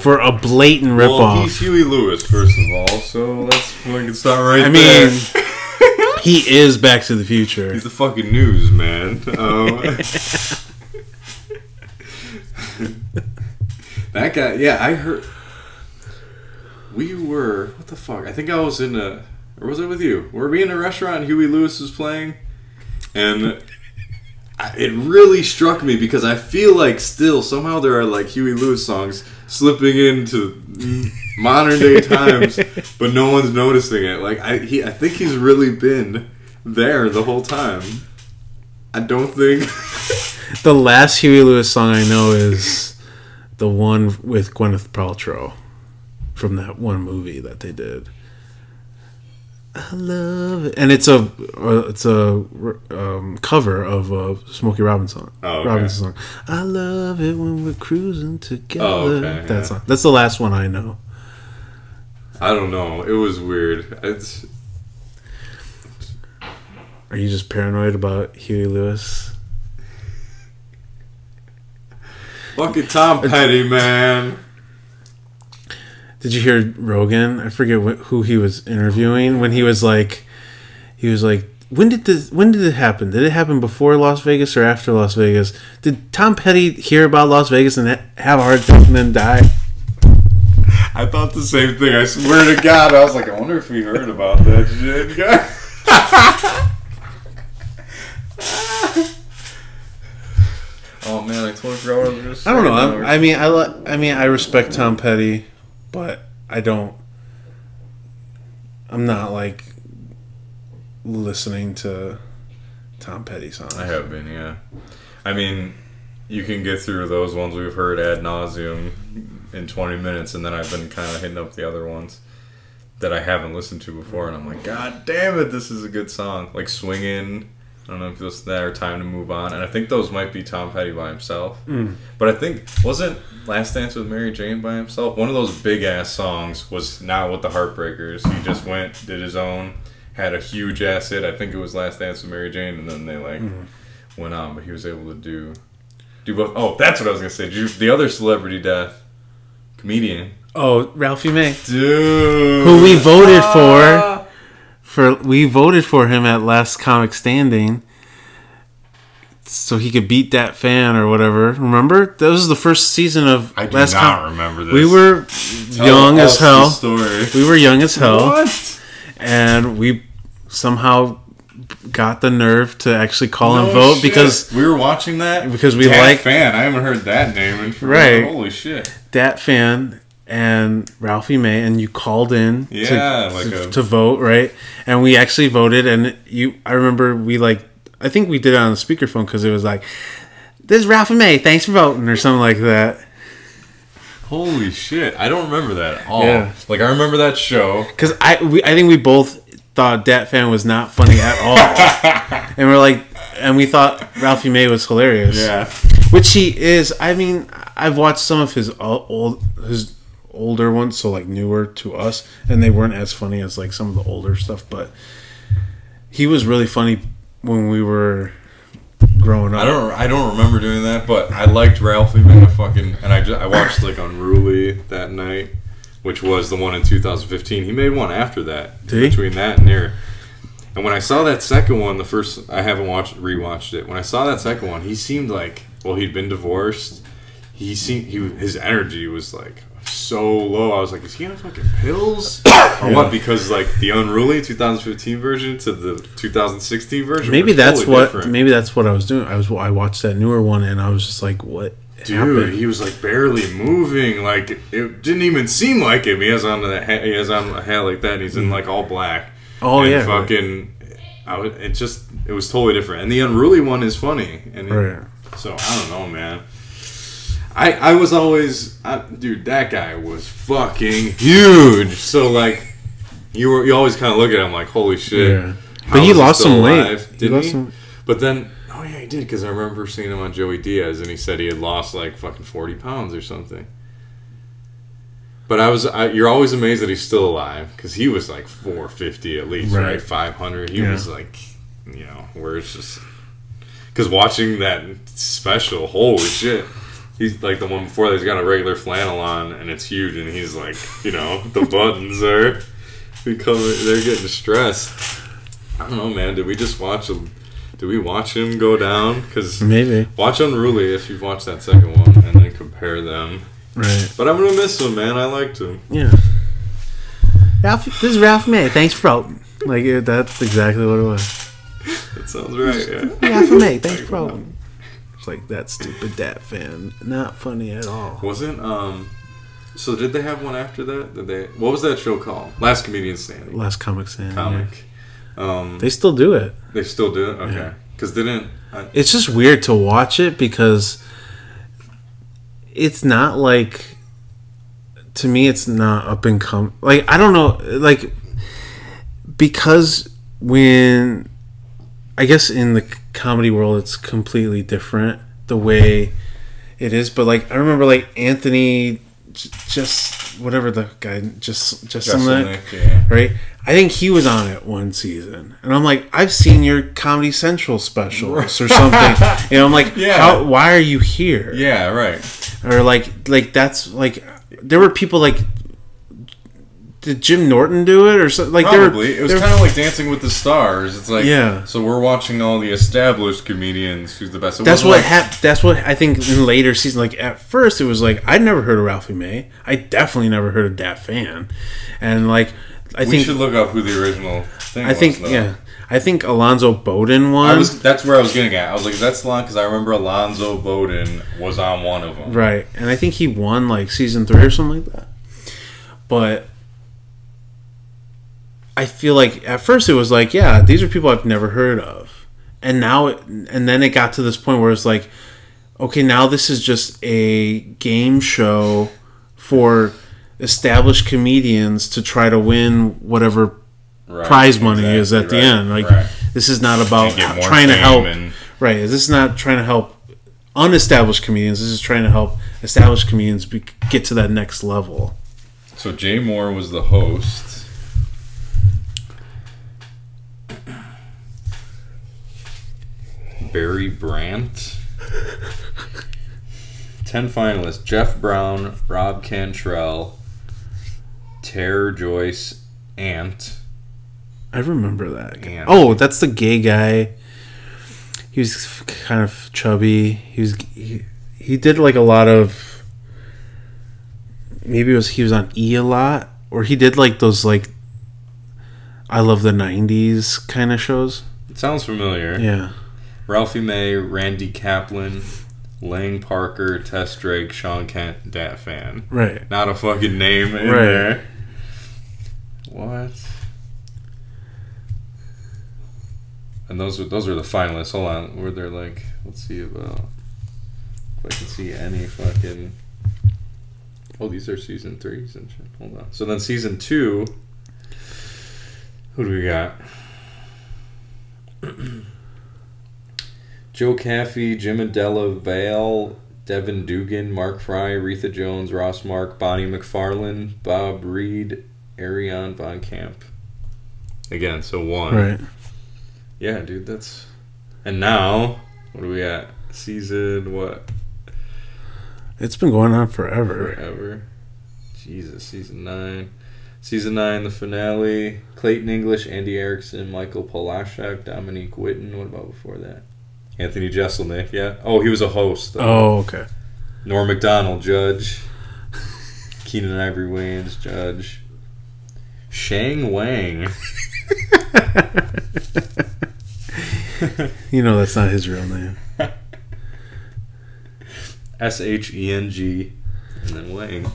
for a blatant ripoff? Well, he's Huey Lewis, first of all, so we can start right there. I mean, he is Back to the Future. He's the fucking news, man. That guy, yeah, I heard. What the fuck? I think I was or was it with you? Were we in a restaurant and Huey Lewis was playing? And it really struck me because I feel like still somehow there are like Huey Lewis songs slipping into modern day times, but no one's noticing it. Like I think he's really been there the whole time. I don't think the last Huey Lewis song I know is the one with Gwyneth Paltrow from that one movie that they did. I love it, and it's a cover of a Smokey Robinson song. I love it when we're cruising together. Oh, okay, that song. That's the last one I know. I don't know. It was weird. Are you just paranoid about Huey Lewis? Fucking Tom Petty, man. Did you hear Rogan? I forget who he was interviewing when he was like, when did it happen? Did it happen before Las Vegas or after Las Vegas? Did Tom Petty hear about Las Vegas and have a heart attack and then die? I thought the same thing. I swear to God, I was like, I wonder if he heard about that shit. Oh man, I totally forgot what I was going to say. I don't know. I mean, I respect Tom Petty. But I'm not like listening to Tom Petty songs. I have been, yeah. I mean, you can get through those ones we've heard ad nauseum in 20 minutes, and then I've been kind of hitting up the other ones. that I haven't listened to before, and I'm like, God damn it, this is a good song. Like Swingin'. I don't know if you listen to that or Time to Move On. And I think those might be Tom Petty by himself. But I think, wasn't Last Dance with Mary Jane by himself? One of those big-ass songs was not with the Heartbreakers. He just went, did his own, had a huge-ass hit. I think it was Last Dance with Mary Jane, and then they, went on. But he was able to do both. Oh, that's what I was going to say. The other celebrity death, comedian. Oh, Ralphie May. Dude. Who we voted for. We voted for him at Last Comic Standing so he could beat that fan or whatever. Remember? That was the first season of I do not remember this. We were young as hell. Story. We were young as hell. What? And we somehow got the nerve to actually call and vote because we were watching that because we Dat Fan. I haven't heard that name in forever. Right. Holy shit. Dat Fan and Ralphie May, and you called in to vote, right? And we actually voted, and I remember I think we did it on the speakerphone because it was like, "This is Ralphie May, thanks for voting," or something like that. Holy shit! I don't remember that at all. Yeah. Like I remember that show because I think we both thought Dat Fan was not funny at all, and we thought Ralphie May was hilarious. Yeah, which he is. I mean, I've watched some of his older ones, so like newer to us, and they weren't as funny as like some of the older stuff, but he was really funny when we were growing up. I don't remember doing that, but I liked Ralphie May and I watched like Unruly that night, which was the one in 2015. He made one after that. Between that and there. And when I saw that second one, the first I haven't rewatched it. When I saw that second one, he seemed like, well, he'd been divorced. His energy was like so low. I was like, is he on fucking pills or what? Because like the Unruly 2015 version to the 2016 version, maybe that's what I was doing. I watched that newer one and I was just like, what? Dude, happened? He was like barely moving. Like it didn't even seem like him. He has on a hat like that, and he's in like all black. Oh, and yeah, fucking. Right. It was totally different. And the Unruly one is funny. And right. So I don't know, man. I was always, dude, that guy was fucking huge. So like, you always kind of look at him like, holy shit. Yeah. But he lost some weight. Didn't he? But then, oh yeah, he did, because I remember seeing him on Joey Diaz, and he said he had lost like fucking 40 pounds or something. But you're always amazed that he's still alive, because he was like 450 at least, right? 500. He was like, where it's just, because watching that special, holy shit. He's like the one before that, he's got a regular flannel on, and it's huge, and he's like, the buttons are they're getting stressed. I don't know, man. Did we just watch him? Did we watch him go down? Because maybe watch Unruly if you've watched that second one, and then compare them. Right. But I'm gonna miss him, man. I liked him. Yeah. This is Ralph May. Thanks for voting. Like that's exactly what it was. That sounds right. Yeah. Ralph May. Thanks for voting. It's like that stupid Dat Fan. Not funny at all. Wasn't So did they have one after that? What was that show called? Last Comedian Standing. Last Comic Standing. Comic. They still do it. They still do it? Okay. Because it's just weird to watch it because it's not like, to me, it's not up and come. Like, I don't know. Like, because when, I guess in the comedy world, it's completely different the way it is. But like, I remember like Anthony, just whatever the guy, just something, yeah. Right? I think he was on it one season, and I'm like, I've seen your Comedy Central specials or something. I'm like, yeah. Why are you here? Yeah, right. Or like that's like, there were people like, did Jim Norton do it or something? Like, probably. It was kind of like Dancing with the Stars. It's like, yeah. So we're watching all the established comedians. Who's the best? That's what That's what I think in later seasons. Like at first, it was like I'd never heard of Ralphie May. I definitely never heard of Dat Fan, and like we should look up who the original thing was. Yeah. I think Alonzo Bowden won. That's where I was getting at. I was like, that's long, because I remember Alonzo Bowden was on one of them. Right, and I think he won like season 3 or something like that. But I feel like at first it was like, yeah, these are people I've never heard of, and then it got to this point where it's like, okay, now this is just a game show for. established comedians to try to win whatever prize money is at the end. Like this is not about trying to help. Right. This is not trying to help unestablished comedians. This is trying to help established comedians get to that next level. So Jay Moore was the host. Barry Brandt. 10 finalists: Jeff Brown, Rob Cantrell, Tara Joyce, Ant. I remember that. Ant. Oh, that's the gay guy. He was kind of chubby. He did like a lot of. Maybe he was on E a lot, or he did like those like. I Love the '90s kind of shows. It sounds familiar. Yeah. Ralphie May, Randy Kaplan, Lang Parker, Tess Drake, Sean Kent, Dat Fan. Right. Not a fucking name in there. What? And those are the finalists. Hold on. Were there like, let's see about if I can see any fucking. Oh, these are season 3s and shit. Hold on. So then season 2. Who do we got? Joe Caffey, Jim Adela Vale, Devin Dugan, Mark Fry, Aretha Jones, Ross Mark, Bonnie McFarlane, Bob Reed, Ariane Von Camp. Again, so 1. Right. Yeah, dude, that's... And now, what are we at? Season what? It's been going on forever. Forever. Jesus, season 9. Season 9, the finale. Clayton English, Andy Erickson, Michael Polashak, Dominique Whitten. What about before that? Anthony Jeselnik, yeah. Oh, he was a host, though. Oh, okay. Norm Macdonald, judge. Keenan Ivory Wayans, judge. Shang Wang. You know that's not his real name. Sheng, and then Wang.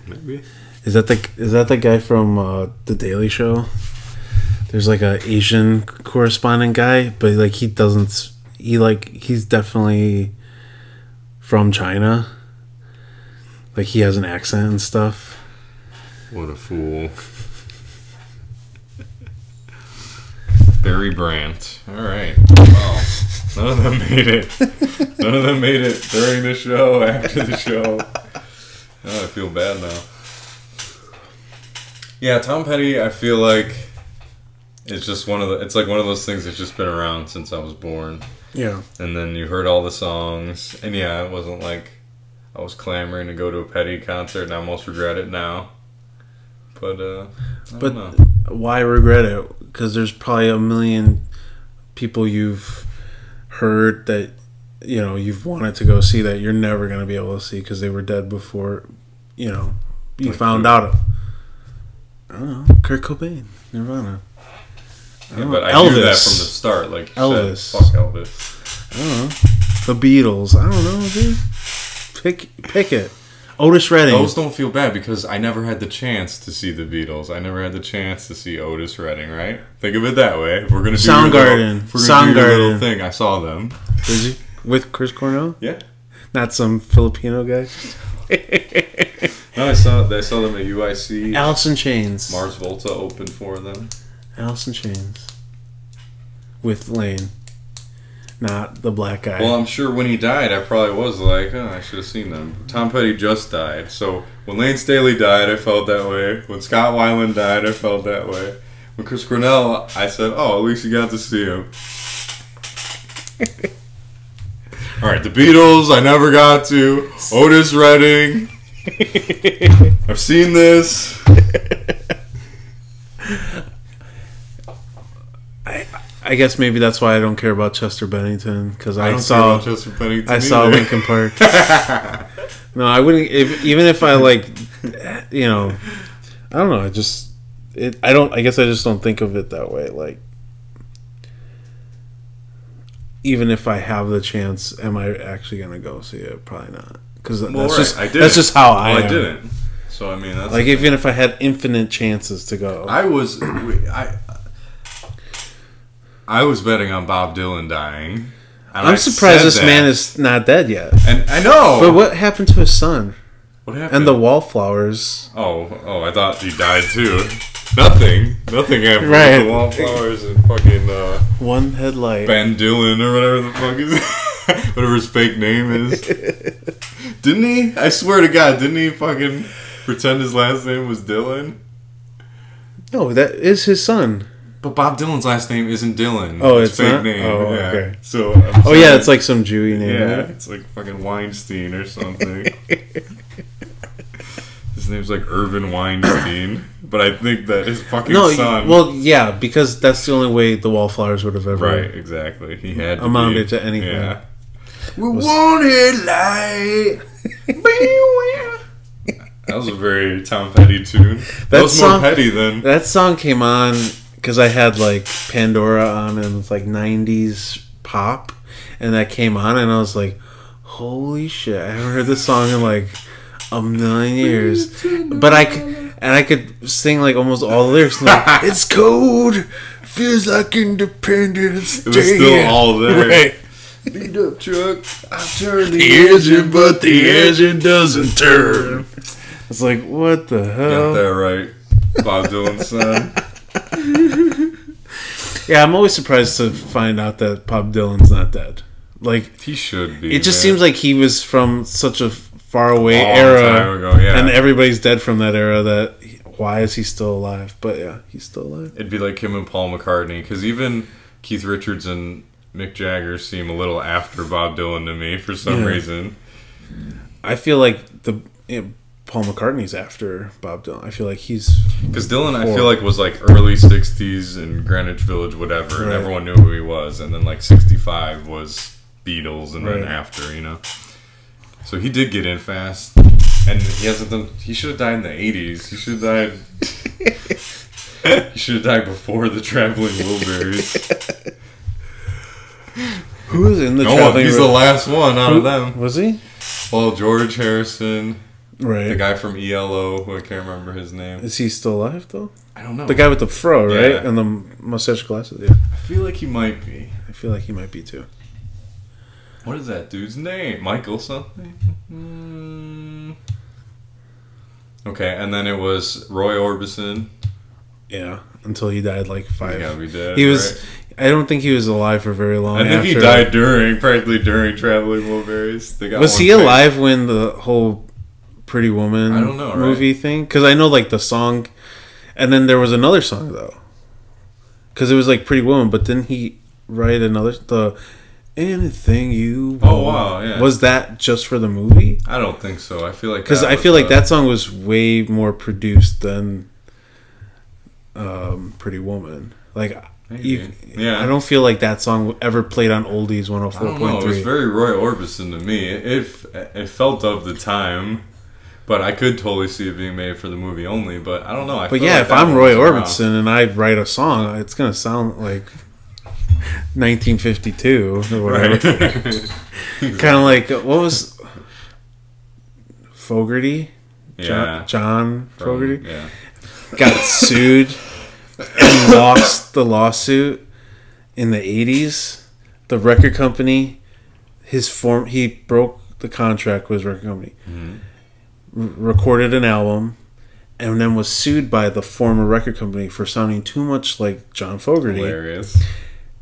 Maybe. Is that the guy from The Daily Show? There's like a Asian correspondent guy, but like he's definitely from China. Like he has an accent and stuff. What a fool. Barry Brandt. Alright. Wow. None of them made it. None of them made it during the show, after the show. Oh, I feel bad now. Yeah, Tom Petty, I feel like it's just it's like one of those things that's just been around since I was born. Yeah. And then you heard all the songs, and yeah, it wasn't like I was clamoring to go to a Petty concert, and I almost regret it now. But I don't know. Why regret it? Because there's probably a million people you've heard that you've wanted to go see that you're never going to be able to see because they were dead before you like found out. I don't know. Kirk Cobain, Nirvana. Yeah, but I knew that from the start. Like Elvis. Said, fuck Elvis. I don't know. The Beatles. I don't know, dude. Pick it. Otis Redding. Those don't feel bad because I never had the chance to see the Beatles. I never had the chance to see Otis Redding, right? Think of it that way. If we're going to do Soundgarden. Little thing, I saw them. Did you? With Chris Cornell? Yeah. Not some Filipino guy? No, I saw them at UIC. Alice in Chains. Mars Volta opened for them. Alice in Chains. With Lane. Not the black guy. Well, I'm sure when he died, I probably was like, oh, I should have seen them. Tom Petty just died. So when Lane Staley died, I felt that way. When Scott Weiland died, I felt that way. When Chris Cornell, I said, oh, at least you got to see him. All right, the Beatles, I never got to. Otis Redding. I've seen this. I guess maybe that's why I don't care about Chester Bennington because I saw Chester Bennington. I saw Linkin Park. No, I wouldn't. Even if I like, I don't know. I guess I just don't think of it that way. Like, even if I have the chance, am I actually gonna go see it? Probably not. Because that's just how I am. I didn't. So I mean, that's like even if I had infinite chances to go, I was betting on Bob Dylan dying. I'm surprised this man is not dead yet. And I know. But what happened to his son? What happened? And the wallflowers. Oh, I thought he died too. Nothing happened right. with the wallflowers and fucking one headlight. Van Dylan or whatever the fuck is whatever his fake name is. Didn't he? I swear to God, didn't he fucking pretend his last name was Dylan? No, that is his son. But Bob Dylan's last name isn't Dylan. Oh, it's fake not? name. Oh, yeah. okay. So yeah, it's like some Jewy name. Yeah, right? it's like fucking Weinstein or something. His name's like Irvin Weinstein, but I think that his fucking son. Well, yeah, because that's the only way the wallflowers would have ever. Right, exactly. He had to amounted to anything. Yeah. We wanted light. That was a very Tom Petty tune. That was more petty than... That song came on because I had, like, Pandora on and it was, like, 90s pop. And that came on and I was like, holy shit, I haven't heard this song in, like, a million years. But I could sing, like, almost all the lyrics. Like, it's cold, feels like Independence Day. It was still all there. Right. Beat up truck, I turn the engine, but the engine doesn't turn. It's like, what the hell? Got that right, Bob Dylan's son. Yeah, I'm always surprised to find out that Bob Dylan's not dead. Like, he should be. It just seems like he was from such a far away era, time ago, yeah. And everybody's dead from that era. Why is he still alive? But yeah, he's still alive. It'd be like him and Paul McCartney, because even Keith Richards and Mick Jagger seem a little after Bob Dylan to me for some reason. I feel like Paul McCartney's after Bob Dylan. I feel like he's... Because Dylan, I feel like, was like early 60s in Greenwich Village, whatever, and everyone knew who he was. And then like 65 was Beatles, and then after, you know. So he did get in fast. And he hasn't done... He should have died in the 80s. He should have died... he should have died before the Traveling Wilburys. Who was in the Traveling Wilburys? He's the last one out of them. Was he? Well, George Harrison... Right. The guy from ELO, who I can't remember his name. Is he still alive, though? I don't know. The guy with the fro, right? And the mustache glasses, yeah. I feel like he might be. I feel like he might be, too. What is that dude's name? Michael something? Okay, and then it was Roy Orbison. Yeah, until he died like 5. Yeah, we did. He was... Right? I don't think he was alive for very long. I think he died practically during Traveling Wilburys. Was he alive when the whole... Pretty Woman movie thing? Because I know like the song, and then there was another song though, because it was like Pretty Woman, but didn't he write the Anything You Want? Oh wow, yeah. Was that just for the movie? I don't think so. I feel like because I feel like that song was way more produced than Pretty Woman. Like I don't feel like that song ever played on Oldies 104.3. I don't know. It was very Roy Orbison to me. It felt of the time. But I could totally see it being made for the movie only. But I don't know. But yeah, if I'm Roy Orbison and I write a song, it's going to sound like 1952 or whatever. Right. Kind of like, what was Fogerty? Yeah. John Fogerty? Yeah. Got sued and lost the lawsuit in the 80s. The record company, he broke the contract with his record company. Mm-hmm. Recorded an album and then was sued by the former record company for sounding too much like John Fogerty. Hilarious.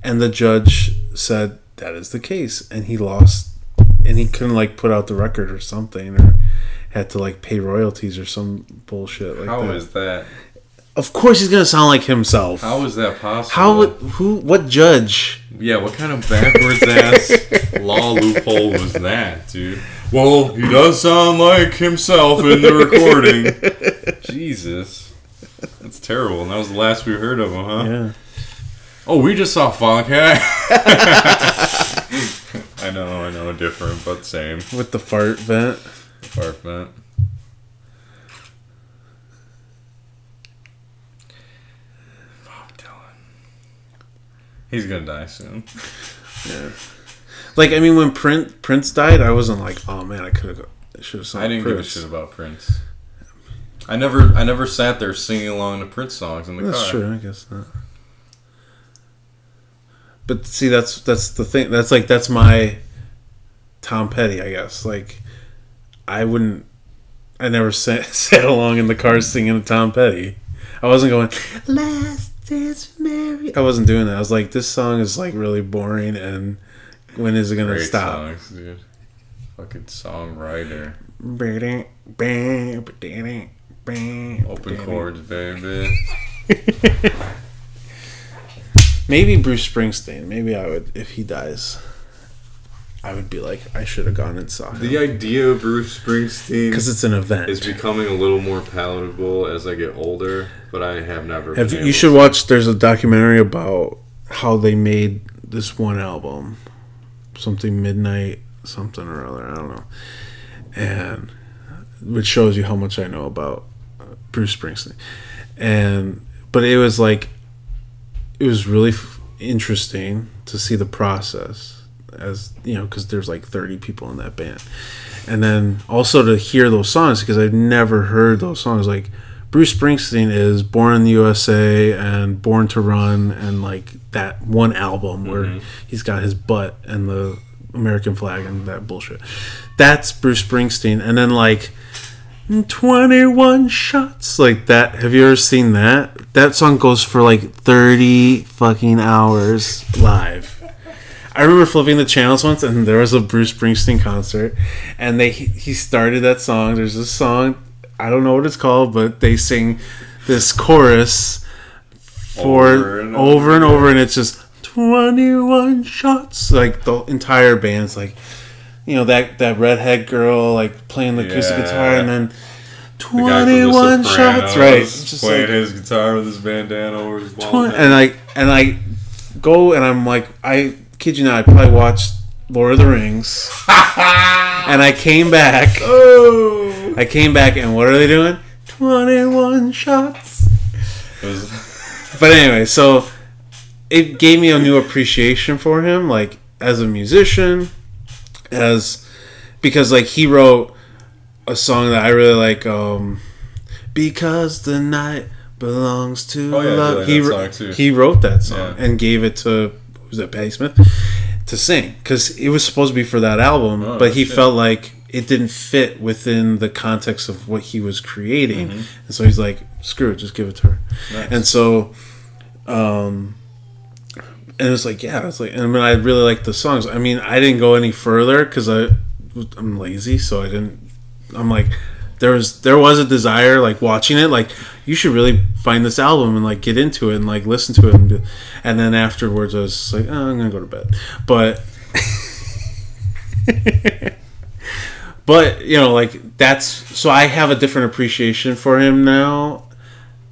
And the judge said that is the case, and he lost, and he couldn't like put out the record or something, or had to like pay royalties or some bullshit like that. How is that? Of course he's gonna sound like himself. How is that possible? What judge? Yeah, what kind of backwards ass law loophole was that, dude? Well, he does sound like himself in the recording. Jesus. That's terrible. And that was the last we heard of him, huh? Yeah. Oh, we just saw Foghat. I know, different, but same. With the fart vent. Fart vent. Bob Dylan. He's gonna die soon. Yeah. Like, I mean, when Prince died, I wasn't like, oh man, I should have sung I didn't Prince. give a shit about Prince. I never sat there singing along to Prince songs in the car. That's true, I guess not. But see, that's the thing. That's my Tom Petty, I guess. Like, I I never sat along in the car singing Tom Petty. I wasn't going, Last Dance Mary. I wasn't doing that. I was like, this song is like really boring, and when is it going to stop? Songs, dude. Fucking songwriter. Open chords, baby. Maybe Bruce Springsteen. Maybe I would, if he dies, I would be like, I should have gone and saw him. The idea of Bruce Springsteen, because it's an event, is becoming a little more palatable as I get older. But I have never. You should watch. There's a documentary about how they made this one album, something Midnight, something or other. I don't know, and which shows you how much I know about Bruce Springsteen. But it was like, it was really interesting to see the process, as you know, because there's like 30 people in that band, and then also to hear those songs, because I've never heard those songs. Like Bruce Springsteen is Born in the USA and Born to Run, and like that one album where he's got his butt and the American flag and that bullshit. That's Bruce Springsteen. And then like 21 Shots, like that. Have you ever seen that? That song goes for like 30 fucking hours live. I remember flipping the channels once, and there was a Bruce Springsteen concert, and he started that song. There's this song, I don't know what it's called, but they sing this chorus over and over, and it's just 21 shots. Like the entire band's like, you know, that redhead girl like playing the acoustic guitar, and then 21 shots, right? Just playing like, his guitar with his bandana over his wall. And I go and I'm like, I kid you not, I probably watched Lord of the Rings, and I came back. I came back, and what are they doing? 21 shots. But anyway, so it gave me a new appreciation for him, like as a musician, because like he wrote a song that I really like, Because the Night Belongs to Love. He wrote that song and gave it to, who's that, Patti Smith, to sing, because it was supposed to be for that album, but he felt like it didn't fit within the context of what he was creating, and so he's like, screw it, just give it to her. Nice. And so and it was like, yeah, it's like, and I mean, I really like the songs. I mean, I didn't go any further because I'm lazy, so I didn't. I'm like, there was a desire, like watching it, like you should really find this album and like get into it and like listen to it, and then afterwards I was just like, oh, I'm gonna go to bed. But but you know, like that's, so I have a different appreciation for him now.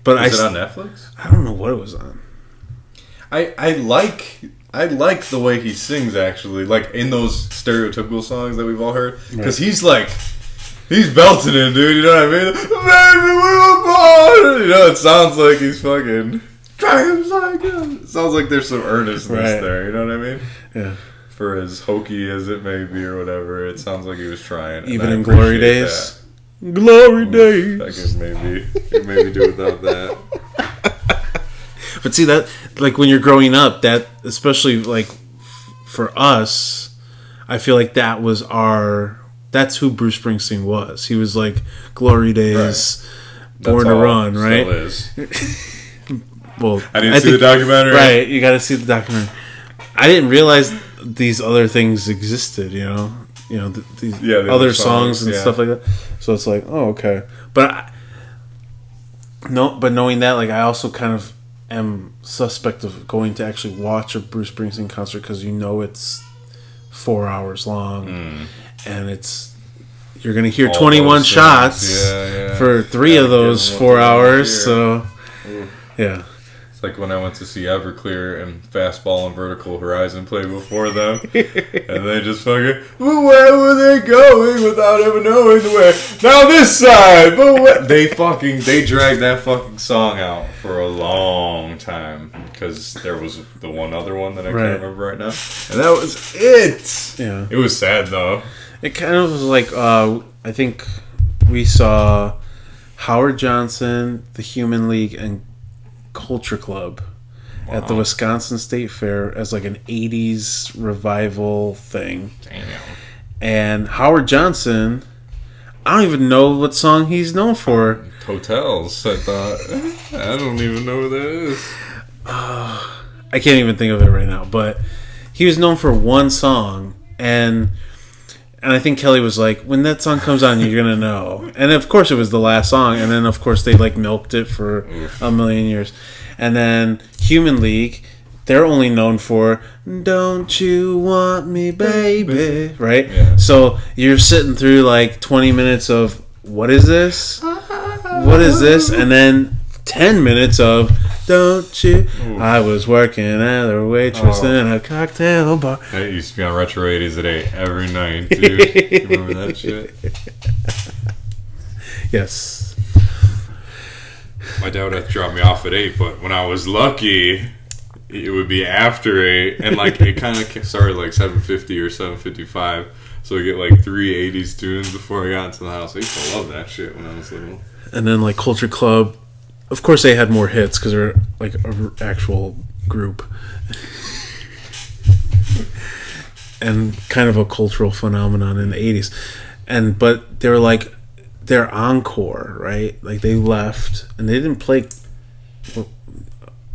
But is it on Netflix? I don't know what it was on. I like the way he sings, actually, like in those stereotypical songs that we've all heard, because he's like, he's belting it, dude. You know what I mean? Baby, we were born. You know, it sounds like he's fucking. It sounds like there's some earnestness there. You know what I mean? Yeah. For as hokey as it may be or whatever, it sounds like he was trying. Even in Glory Days. That. Glory Days. I can maybe do without that. But see, that, like when you're growing up, that, especially like for us, I feel like that's who Bruce Springsteen was. He was like Glory Days, Born to Run, right? Still is. Well, I didn't see the documentary. Right, you got to see the documentary. I didn't realize these other things existed. You know, these other songs and stuff like that. So it's like, oh, okay. But knowing that, like, I also kind of am suspect of going to actually watch a Bruce Springsteen concert, because you know it's 4 hours long, and you're gonna hear 21 shots for 3 of those 4 hours. So yeah, it's like when I went to see Everclear and Fastball and Vertical Horizon play before them, and they just fucking, well, where were they going without ever knowing the way? Now this side, but they dragged that fucking song out for a long time, because there was the one other one that I can't remember right now, and that was it. Yeah, it was sad though. It kind of was like, I think we saw Howard Johnson, the Human League, and Culture Club at the Wisconsin State Fair as like an 80s revival thing. Damn. And Howard Johnson, I don't even know what song he's known for. Hotels, I thought. I don't even know what that is. I can't even think of it right now, but he was known for one song, and I think Kelly was like, when that song comes on, you're gonna know. And of course it was the last song, and then of course they like milked it for a million years. And then Human League, they're only known for "Don't You Want Me, Baby," right? Yeah. So you're sitting through like 20 minutes of what is this? What is this? And then 10 minutes of "Don't You?" Ooh. I was working at a waitress in a cocktail bar. That used to be on Retro 80s at 8 every night, dude. You remember that shit? Yes. My dad would have to drop me off at 8, but when I was lucky, it would be after 8, and like it kind of started like 7:50 or 7:55, so I get like 3 80s tunes before I got into the house. I used to love that shit when I was little. And then like Culture Club, of course they had more hits because they're like an actual group. And kind of a cultural phenomenon in the 80s. But they were like their encore, right? Like they left and they didn't play,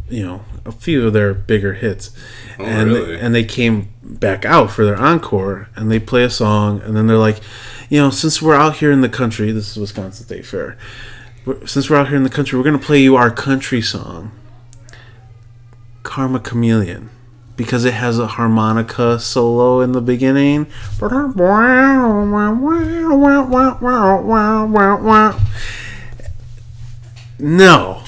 you know, a few of their bigger hits. Oh, really? And they came back out for their encore and they play a song and then they're like, you know, since we're out here in the country, this is Wisconsin State Fair. Since we're out here in the country, we're going to play you our country song, Karma Chameleon, because it has a harmonica solo in the beginning. No.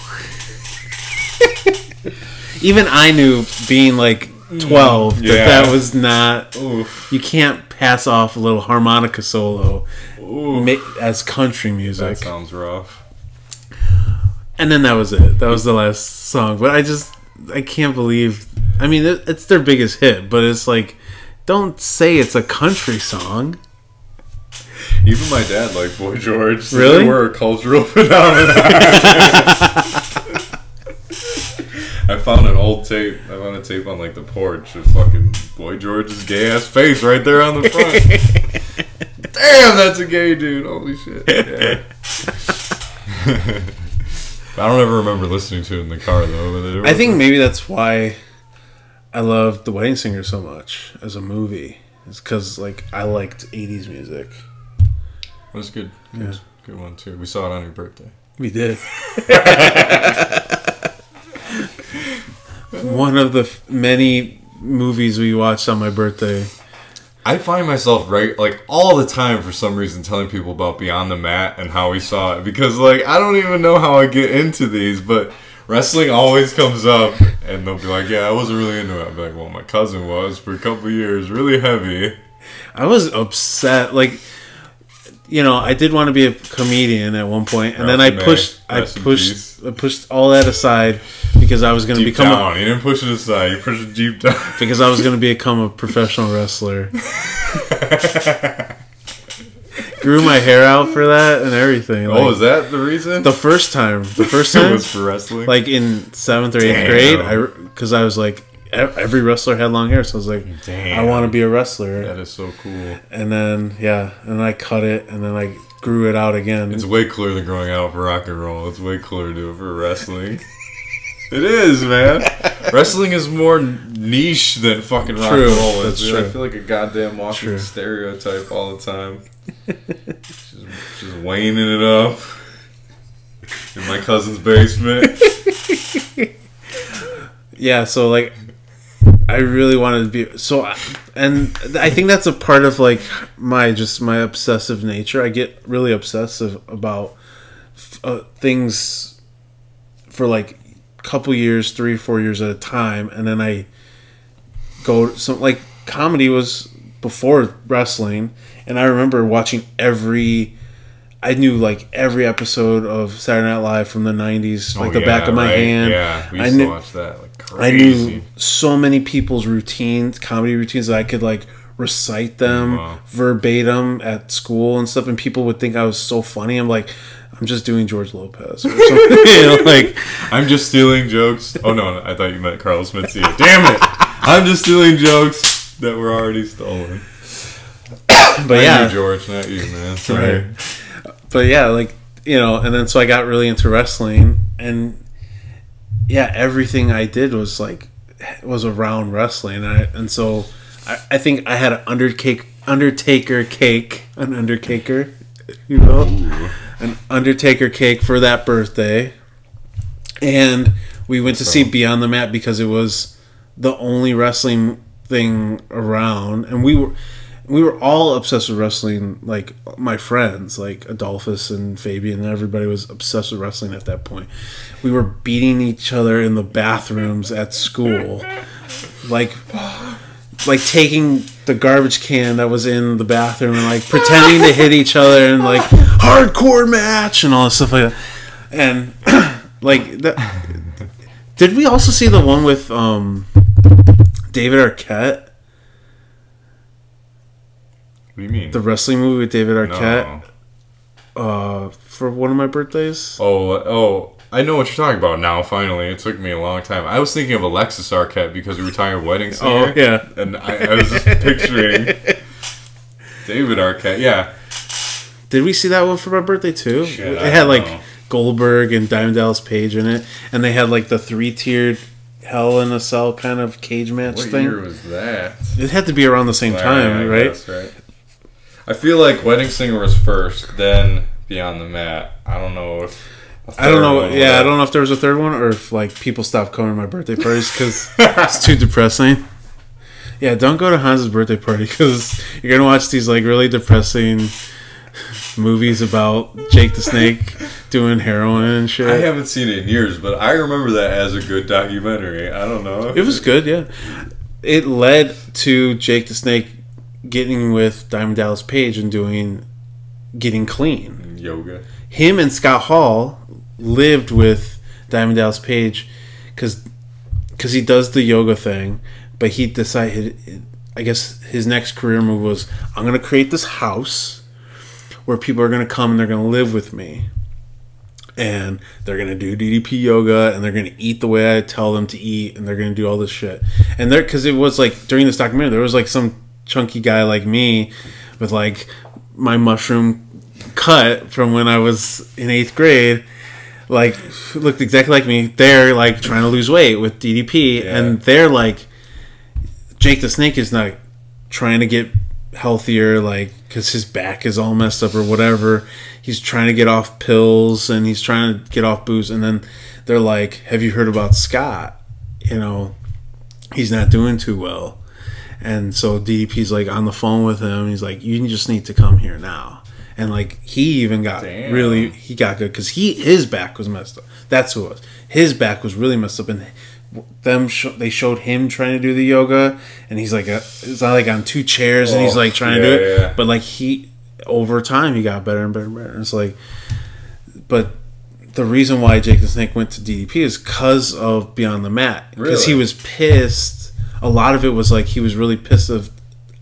Even I knew, being like 12, that was not... Oof. You can't pass off a little harmonica solo as country music. That sounds rough. And then that was it. That was the last song. But I can't believe... I mean, it's their biggest hit, but it's like, don't say it's a country song. Even my dad liked Boy George. So really? They were a cultural phenomenon. I found an old tape. I found a tape on like the porch of fucking Boy George's gay ass face right there on the front. Damn, that's a gay dude. Holy shit. Yeah. I don't ever remember listening to it in the car though. I think maybe that's why I loved The Wedding Singer so much as a movie. It's because like I liked 80s music. It was good. Yeah. It was a good one too. We saw it on your birthday. We did. One of the many movies we watched on my birthday. I find myself all the time for some reason telling people about Beyond the Mat and how we saw it, because like I don't even know how I get into these, but wrestling always comes up and they'll be like, yeah, I wasn't really into it. I'll be like, well, my cousin was for a couple of years, really heavy. I was upset, like, you know, I did want to be a comedian at one point, and then I pushed all that aside because I was going to become down. You didn't push it aside. You pushed it deep down because I was going to become a professional wrestler. Grew my hair out for that and everything. Like, is that the reason? The first time it was for wrestling. Like in 7th or 8th grade, because I was like, every wrestler had long hair, so I was like, damn, I want to be a wrestler. That is so cool. And then and I cut it, and then I grew it out again. It's way cooler than growing out for rock and roll. It's way cooler to do it for wrestling. It is, man. Wrestling is more niche than fucking rock and roll is. That's true. I feel like a goddamn walking stereotype all the time. just waning it up in my cousin's basement. Yeah, so like I really wanted to be and I think that's a part of like my obsessive nature. I get really obsessive about things for like a couple years, 3 or 4 years at a time, and then I go like comedy was before wrestling, and I remember watching I knew like every episode of Saturday Night Live from the 90s, like the back of my hand. Yeah, we used to watch that like crazy. I knew so many people's routines, comedy routines, that I could like recite them verbatim at school and stuff, and people would think I was so funny. I'm like, I'm just doing George Lopez or something. You know, like I'm just stealing jokes. Oh no, I thought you meant Carlos Mencia. Damn it! I'm just stealing jokes that were already stolen. But I knew George, not you, man. Sorry. Right. But yeah, like, you know, and then so I got really into wrestling, and yeah, everything I did was like was around wrestling, and so I think I had an Undertaker cake, you know, Ooh. An Undertaker cake for that birthday, and we went to see Beyond the Mat because it was the only wrestling thing around, and we were all obsessed with wrestling. Like my friends, like Adolphus and Fabian, and everybody was obsessed with wrestling at that point. We were beating each other in the bathrooms at school, like taking the garbage can that was in the bathroom and like pretending to hit each other and like hardcore match and all this stuff like that. And like that. Did we also see the one with David Arquette? What do you mean? The wrestling movie with David Arquette? No. For one of my birthdays? Oh, I know what you're talking about now, finally. It took me a long time. I was thinking of Alexis Arquette because we were talking about Wedding Singer. Oh, yeah. And I was just picturing David Arquette, yeah. Did we see that one for my birthday, too? Shit, it had, like, Goldberg and Diamond Dallas Page in it. And they had, like, the three-tiered Hell in a Cell kind of cage match thing. What year was that? It had to be around the same time, right? That's right. I feel like Wedding Singer was first, then Beyond the Mat. I don't know if... I don't know. Yeah, I don't know if there was a third one or if like people stopped coming to my birthday parties because it's too depressing. Yeah, don't go to Hans's birthday party because you're gonna watch these like really depressing movies about Jake the Snake doing heroin and shit. I haven't seen it in years, but I remember that as a good documentary. I don't know. It was good. Yeah, it led to Jake the Snake getting with Diamond Dallas Page and getting clean. Yoga. Him and Scott Hall lived with Diamond Dallas Page because he does the yoga thing, but he decided, I guess his next career move was, I'm going to create this house where people are going to come and they're going to live with me, and they're going to do DDP yoga, and they're going to eat the way I tell them to eat, and they're going to do all this shit. And there, because it was like during this documentary, there was like some chunky guy like me with like my mushroom cut from when I was in 8th grade, like looked exactly like me. They're like trying to lose weight with DDP, yeah. And they're like, Jake the Snake is not trying to get healthier, like because his back is all messed up or whatever. He's trying to get off pills and he's trying to get off booze. And then they're like, have you heard about Scott? You know, he's not doing too well. And so DDP's like on the phone with him. He's like, you just need to come here now. And like he even got he got good because his back was messed up. That's who it was. His back was really messed up, and they showed him trying to do the yoga, and he's like it's not like on 2 chairs, and he's like trying to do it. Yeah. But like over time he got better and better and better. And it's like, but the reason why Jake the Snake went to DDP is because of Beyond the Mat, because he was pissed. A lot of it was like he was really pissed of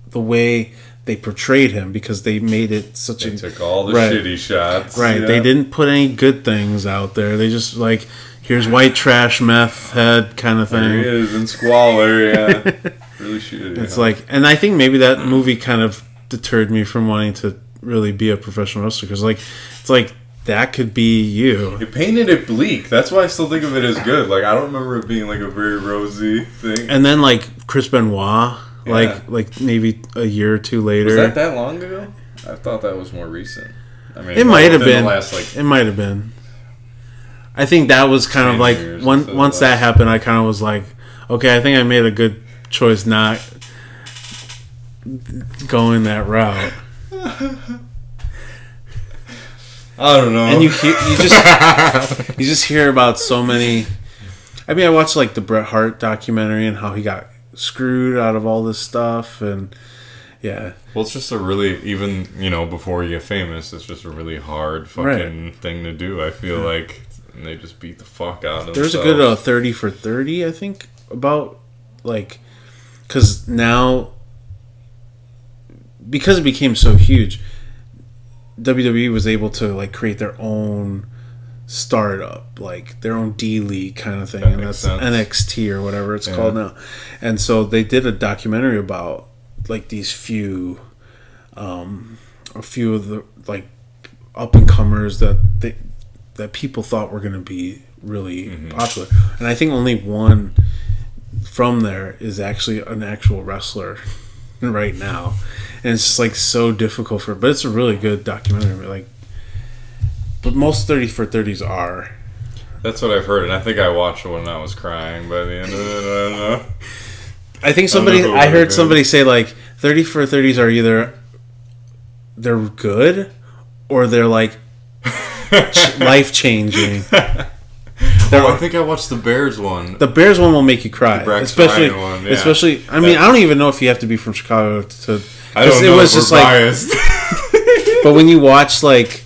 the way they portrayed him, because they made it such they took all the shitty shots. Right. Yeah. They didn't put any good things out there. They just like, here's white trash meth head kind of thing. There he is in squalor, yeah. Really shitty. It's like, and I think maybe that movie kind of deterred me from wanting to really be a professional wrestler, because like it's like that could be you. It painted it bleak. That's why I still think of it as good. Like I don't remember it being like a very rosy thing. And then like Chris Benoit. Yeah. Like maybe a year or 2 later. Was that long ago? I thought that was more recent. I mean, it might have been. It might have been. I think that was kind of like once that happened, I kind of was like, okay, I think I made a good choice not going that route. I don't know. And you just hear about so many. I mean, I watched like the Bret Hart documentary and how he got screwed out of all this stuff, and yeah. Well, it's just a really, even, you know, before you get famous, it's just a really hard fucking thing to do. I feel like they just beat the fuck out of There's themselves. A good 30 for 30, I think, about like, because now, because it became so huge, WWE was able to like create their own startup, like their own D-League kind of thing, and that's NXT or whatever it's called now. And so they did a documentary about like these a few of the like up and comers that people thought were going to be really popular. And I think only one from there is actually an actual wrestler right now. And it's just like so difficult but it's a really good documentary. Like, but most 30 for 30s are. That's what I've heard, and I think I watched it when I was crying by the end of it. I don't know. I think I heard somebody say like 30 for 30s are either they're good or they're like life changing. I think I watched the Bears one. The Bears one will make you cry, especially one, yeah. Especially. I mean, I don't even know if you have to be from Chicago to. I don't know. It was just biased. Like. But when you watch like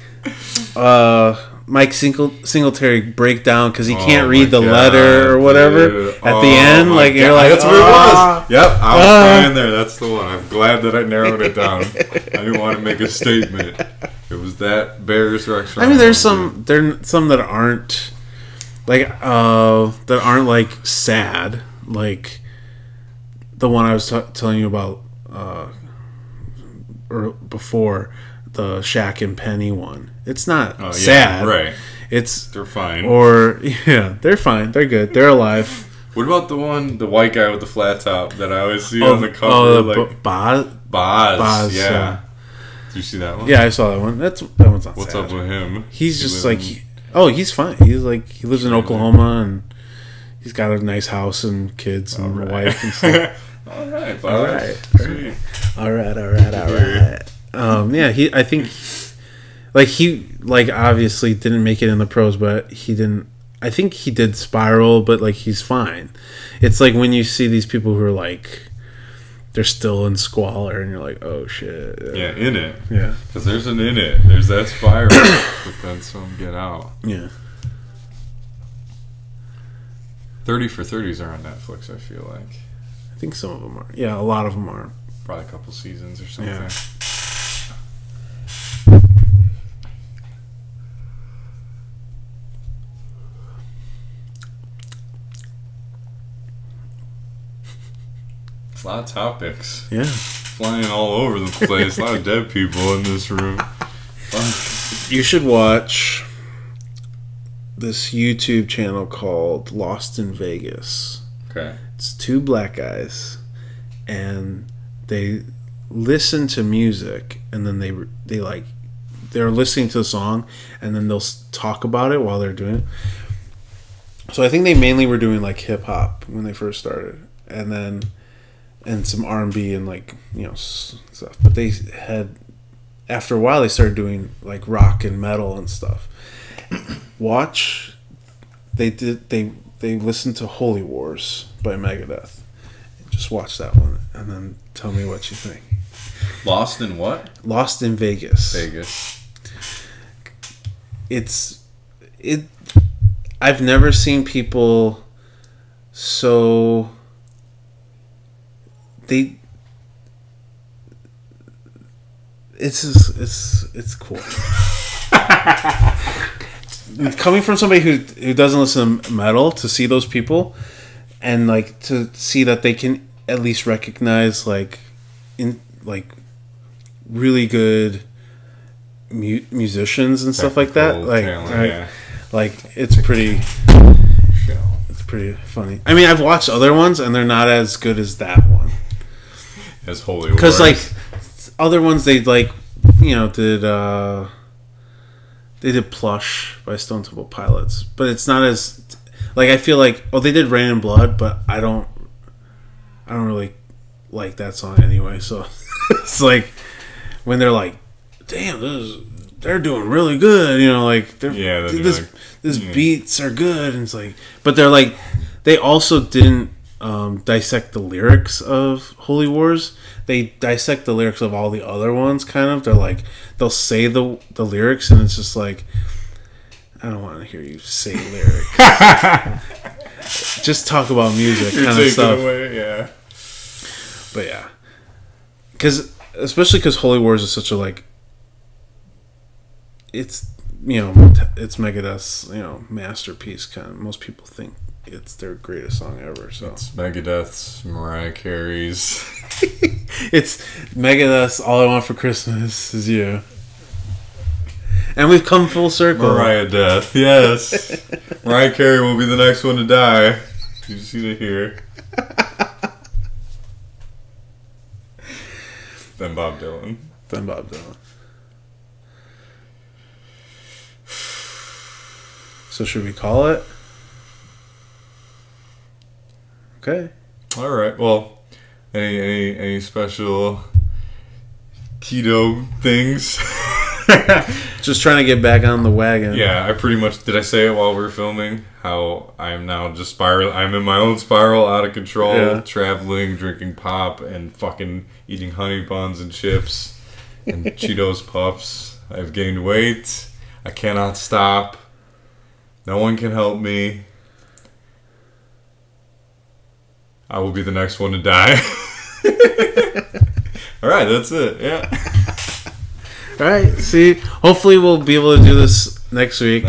Mike Singletary break down because he can't read the letter or whatever at the end, like you're like, that's what it was. Yep, I was crying there. That's the one. I'm glad that I narrowed it down. I didn't want to make a statement. It was that Bears restaurant. I mean, there's some that aren't. Like that aren't like sad, like the one I was telling you about or before, the Shaq and Penny one. It's not sad, right? They're fine, or they're fine. They're good. They're alive. What about the white guy with the flat top that I always see on the cover? Like Boz, yeah. Did you see that one? Yeah, I saw that one. That one's not. What's sad. up with him? He's just like. He's fine. He's like he lives in Oklahoma and he's got a nice house and kids and a wife and stuff. All right. Yeah. I think he obviously didn't make it in the pros, but he didn't. I think he did spiral, but like he's fine. It's like when you see these people who are like they're still in squalor and you're like, oh shit. Yeah, in it. Yeah. Because there's an in it. There's that spiral. But then some get out. Yeah. 30 for 30s are on Netflix, I feel like. I think some of them are. Yeah, a lot of them are. Probably a couple seasons or something. Yeah. A lot of topics. Yeah. Flying all over the place. A lot of dead people in this room. You should watch this YouTube channel called Lost in Vegas. Okay. It's two black guys, and they listen to music, and then they're listening to the song, and then they'll talk about it while they're doing it. So I think they mainly were doing like hip hop when they first started, and some R&B and like stuff. But they had after a while they started doing like rock and metal and stuff. They listened to Holy Wars by Megadeth. Just watch that one and then tell me what you think. Lost in what? Lost in Vegas. I've never seen people so it's cool. Coming from somebody who doesn't listen to metal, to see those people and like to see that they can at least recognize like really good musicians and stuff like that, it's pretty funny. I mean, I've watched other ones and they're not as good as that one. As Holy Wars. Because like other ones they did Plush by Stone Temple Pilots, but it's not as like I feel like they did Rain and Blood, but I don't really like that song anyway. So it's like when they're like, damn, they're doing really good, like this beats are good, and it's like, but they're like they also didn't dissect the lyrics of Holy Wars. They dissect the lyrics of all the other ones, kind of. They're like, they'll say the lyrics, and it's just like, I don't want to hear you say lyrics. Just talk about music, kind of stuff. Away, yeah. But yeah, especially because Holy Wars is such a like, it's Megadeth's masterpiece. Kind of, most people think it's their greatest song ever. So it's Megadeth's, Mariah Carey's. It's Megadeth's All I Want for Christmas Is You. And we've come full circle. Mariah death, yes. Mariah Carey will be the next one to die. You see it here. Then Bob Dylan. So should we call it? Okay. All right. Well, any special keto things? Just trying to get back on the wagon. Yeah, I pretty much did. I say it while we were filming how I'm now just spiral. I'm in my own spiral, out of control. Yeah. Traveling, drinking pop, and fucking eating honey buns and chips and Cheetos puffs. I've gained weight. I cannot stop. No one can help me. I will be the next one to die. All right, that's it. Yeah. All right. See, hopefully we'll be able to do this next week.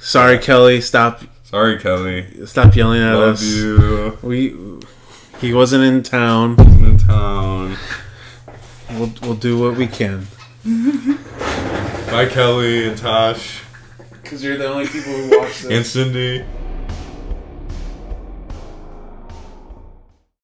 Sorry, Kelly. Stop. Sorry, Kelly. Stop yelling at us. Love you. He wasn't in town. We'll do what we can. Bye, Kelly and Tosh. Because you're the only people who watch this. And Cindy.